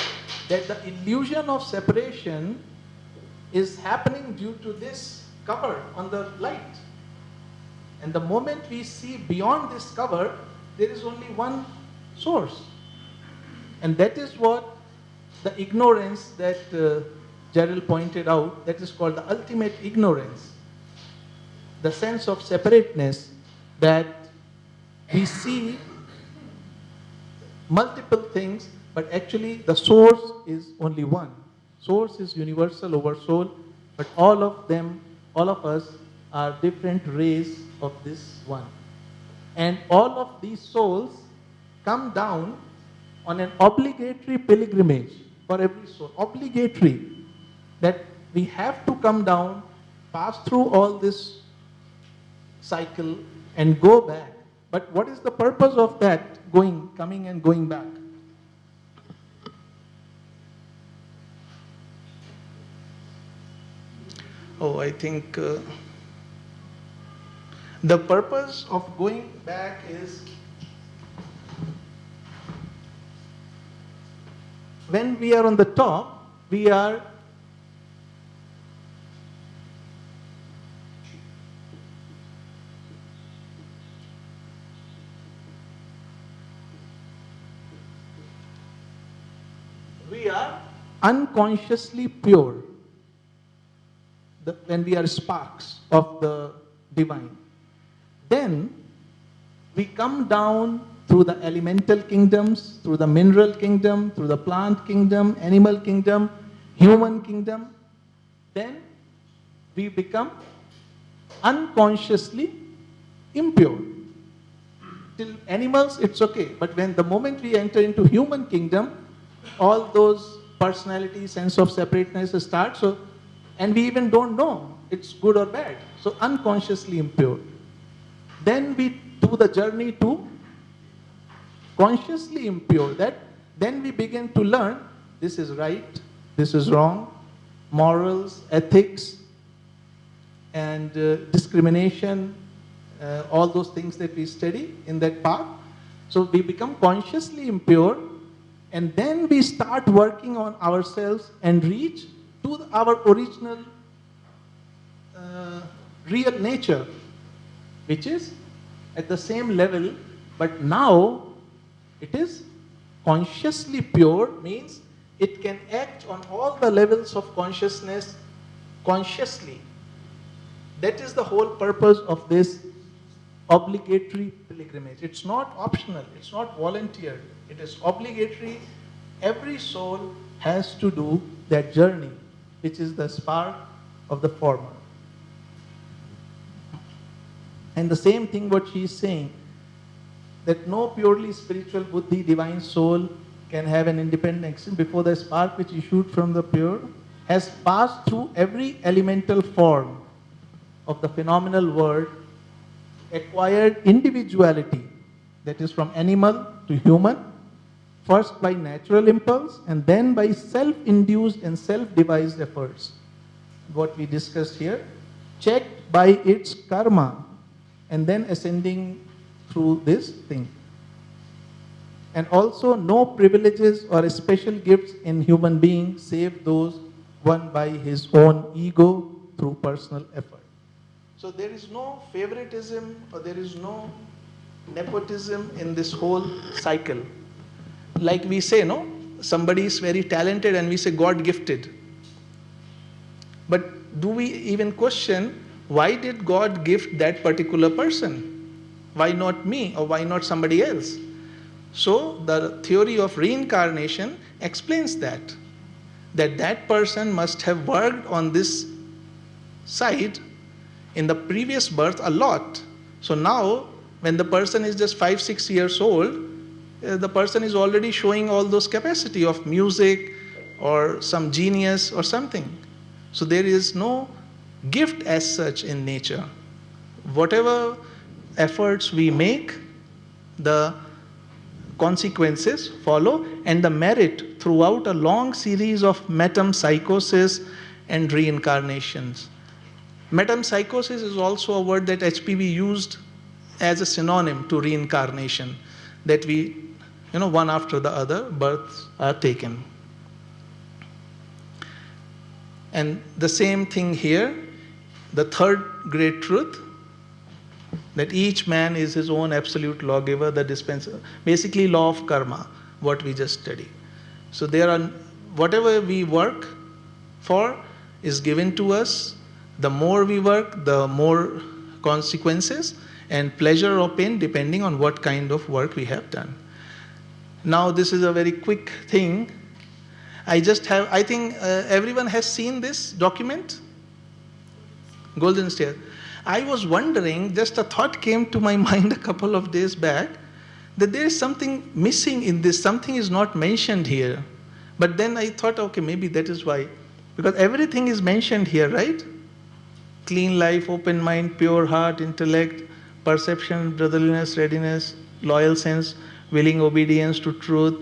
that the illusion of separation is happening due to this cover on the light? And the moment we see beyond this cover, there is only one source. And that is what the ignorance that Gerald pointed out, that is called the ultimate ignorance. The sense of separateness, that we see multiple things, but actually the source is only one. Source is universal oversoul, but all of us are different rays of this one. And all of these souls come down on an obligatory pilgrimage for every soul. Obligatory. That we have to come down, pass through all this cycle, and go back. But what is the purpose of that coming and going back? Oh, I think the purpose of going back is when we are on the top, we are unconsciously pure. When we are sparks of the divine. Then we come down through the elemental kingdoms, through the mineral kingdom, through the plant kingdom, animal kingdom, human kingdom. Then we become unconsciously impure. Till animals, it's okay. But when the moment we enter into human kingdom, all those personality, sense of separateness start. So, and we even don't know it's good or bad. So unconsciously impure. Then we do the journey to consciously impure. Then we begin to learn this is right, this is wrong, morals, ethics, and discrimination, all those things that we study in that path. So we become consciously impure, and then we start working on ourselves and reach to our original real nature, which is at the same level, but now it is consciously pure, means it can act on all the levels of consciousness consciously. That is the whole purpose of this obligatory pilgrimage. It's not optional, it's not volunteer, it is obligatory. Every soul has to do that journey, which is the spark of the former. And the same thing what she is saying, that no purely spiritual buddhi, divine soul, can have an independent existence before the spark which issued from the pure has passed through every elemental form of the phenomenal world, acquired individuality, that is from animal to human, first by natural impulse and then by self-induced and self-devised efforts. What we discussed here, checked by its karma and then ascending through this thing. And also no privileges or special gifts in human being save those won by his own ego through personal effort. So there is no favoritism or there is no nepotism in this whole cycle. Like we say, no, somebody is very talented and we say God gifted. But do we even question why did God gift that particular person? Why not me or why not somebody else? So the theory of reincarnation explains that person must have worked on this side in the previous birth a lot. So now when the person is just 5-6 years old, the person is already showing all those capacity of music or some genius or something. So there is no gift as such in nature. Whatever efforts we make, the consequences follow, and the merit throughout a long series of metempsychosis and reincarnations. Metempsychosis is also a word that HPV used as a synonym to reincarnation, that we, one after the other, births are taken. And the same thing here, the third great truth, that each man is his own absolute lawgiver, the dispenser. Basically, law of karma, what we just studied. So there are, whatever we work for is given to us. The more we work, the more consequences and pleasure or pain depending on what kind of work we have done. Now this is a very quick thing. I think everyone has seen this document, Golden Stair. I was wondering, just a thought came to my mind a couple of days back, that there is something missing in this, something is not mentioned here. But then I thought, okay, maybe that is why. Because everything is mentioned here, right? Clean life, open mind, pure heart, intellect, perception, brotherliness, readiness, loyal sense, willing obedience to truth,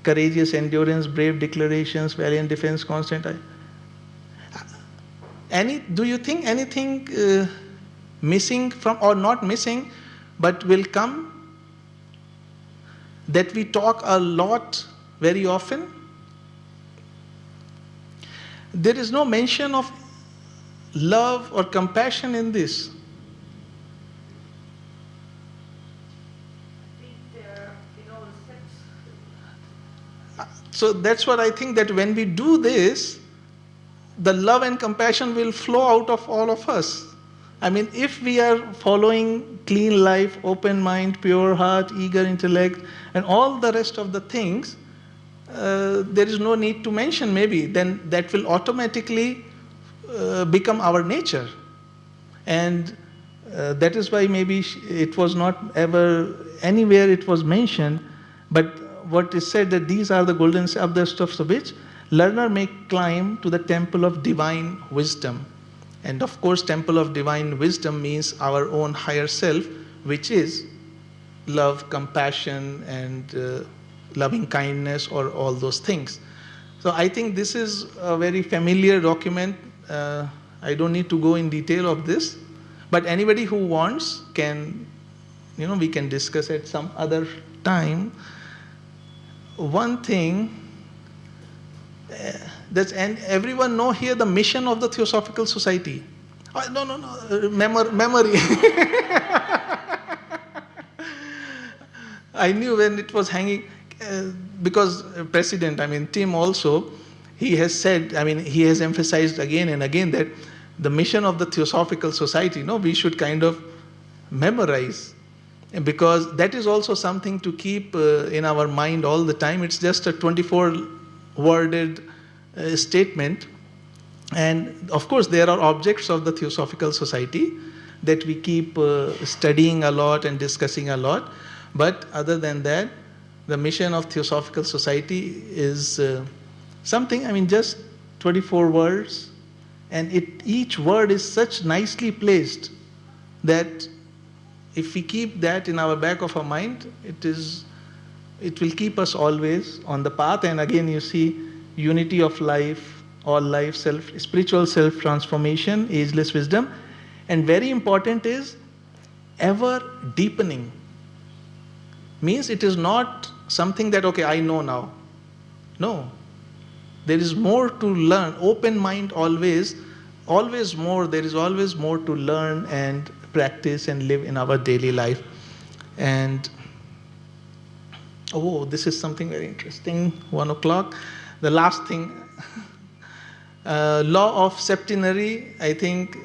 courageous endurance, brave declarations, valiant defense, constant. Do you think anything missing from, or not missing, but will come, that we talk a lot very often? There is no mention of love or compassion in this. I think they're in all steps. So that's what I think, that when we do this, the love and compassion will flow out of all of us. I mean, if we are following clean life, open mind, pure heart, eager intellect, and all the rest of the things, there is no need to mention maybe, then that will automatically become our nature. And that is why maybe it was not ever anywhere it was mentioned, but what is said that these are the golden abdest of which learner may climb to the temple of divine wisdom. And of course, temple of divine wisdom means our own higher self, which is love, compassion, and loving kindness, or all those things. So I think this is a very familiar document. I don't need to go in detail of this, but anybody who wants can, we can discuss at some other time. One thing, and everyone know here the mission of the Theosophical Society. No, memory. I knew when it was hanging, because President, Tim also, he has said, he has emphasized again and again that the mission of the Theosophical Society, we should kind of memorize, because that is also something to keep in our mind all the time. It's just a 24-worded statement. And of course, there are objects of the Theosophical Society that we keep studying a lot and discussing a lot. But other than that, the mission of Theosophical Society is something, just 24 words, and each word is such nicely placed that if we keep that in our back of our mind, it will keep us always on the path. And again, you see, unity of life, all life, spiritual self-transformation, ageless wisdom. And very important is ever deepening. Means it is not something that, okay, I know now. No. There is more to learn. Open mind always more. There is always more to learn and practice and live in our daily life. And oh, this is something very interesting. 1 o'clock. The last thing, law of septenary. I think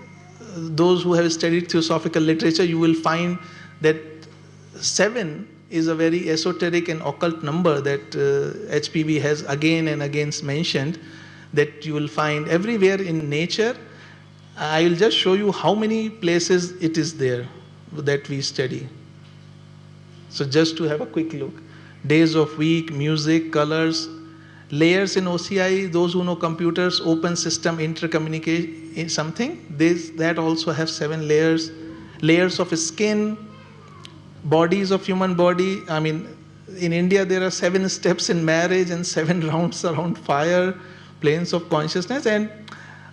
those who have studied theosophical literature, you will find that 7 is a very esoteric and occult number that HPB has again and again mentioned, that you will find everywhere in nature. I will just show you how many places it is there that we study. So just to have a quick look. Days of week, music, colors, layers in OCI, those who know computers, open system intercommunication, something, that also have 7 layers. Layers of skin, bodies of human body. I mean, in India there are 7 steps in marriage and 7 rounds around fire, planes of consciousness, and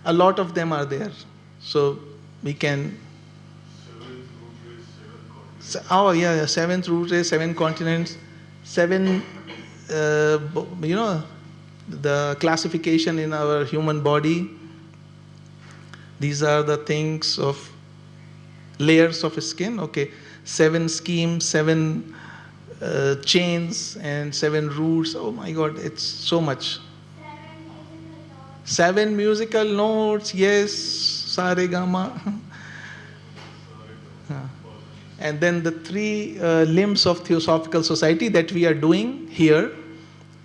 a lot of them are there. So we can. Oh yeah, 7th root race, 7 continents, 7. The classification in our human body. These are the things of layers of skin. Okay, 7 schemes, 7 chains, and 7 roots. Oh my God, it's so much. 7 musical notes. Yes, sa re ga ma. And then the 3 limbs of Theosophical Society that we are doing here: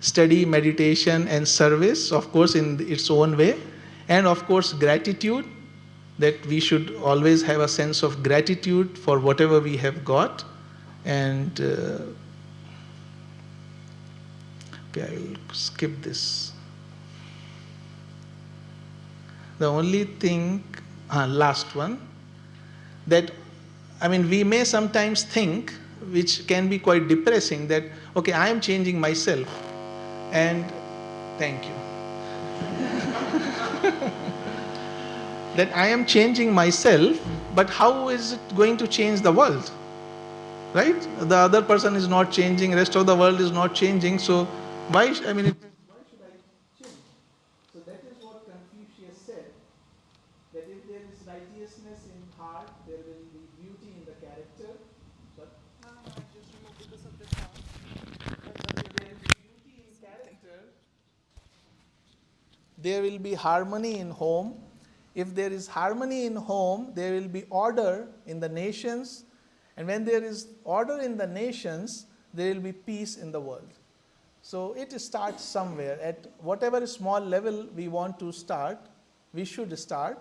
study, meditation, and service, of course, in its own way. And of course, gratitude, that we should always have a sense of gratitude for whatever we have got. And okay, I will skip this. The only thing, last one, that, I mean, we may sometimes think, which can be quite depressing, that, okay, I am changing myself. And thank you. That I am changing myself, but how is it going to change the world? Right? The other person is not changing, rest of the world is not changing, so why, why should I change? So that is what Confucius said, that if there is righteousness in heart, there will be beauty in the character. But I just removed because of the sound. if there is beauty in character, there will be harmony in home. If there is harmony in home, there will be order in the nations. And when there is order in the nations, there will be peace in the world. So it starts somewhere. At whatever small level we want to start, we should start.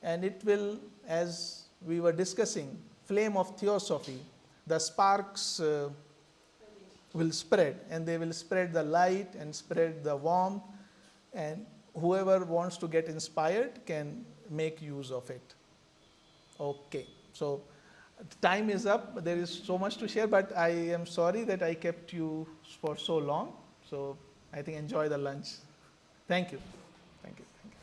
And it will, as we were discussing, flame of theosophy, the sparks will spread, and they will spread the light and spread the warmth, and whoever wants to get inspired can make use of it. Okay, so time is up. There is so much to share, but I am sorry that I kept you for so long. So I think enjoy the lunch. Thank you.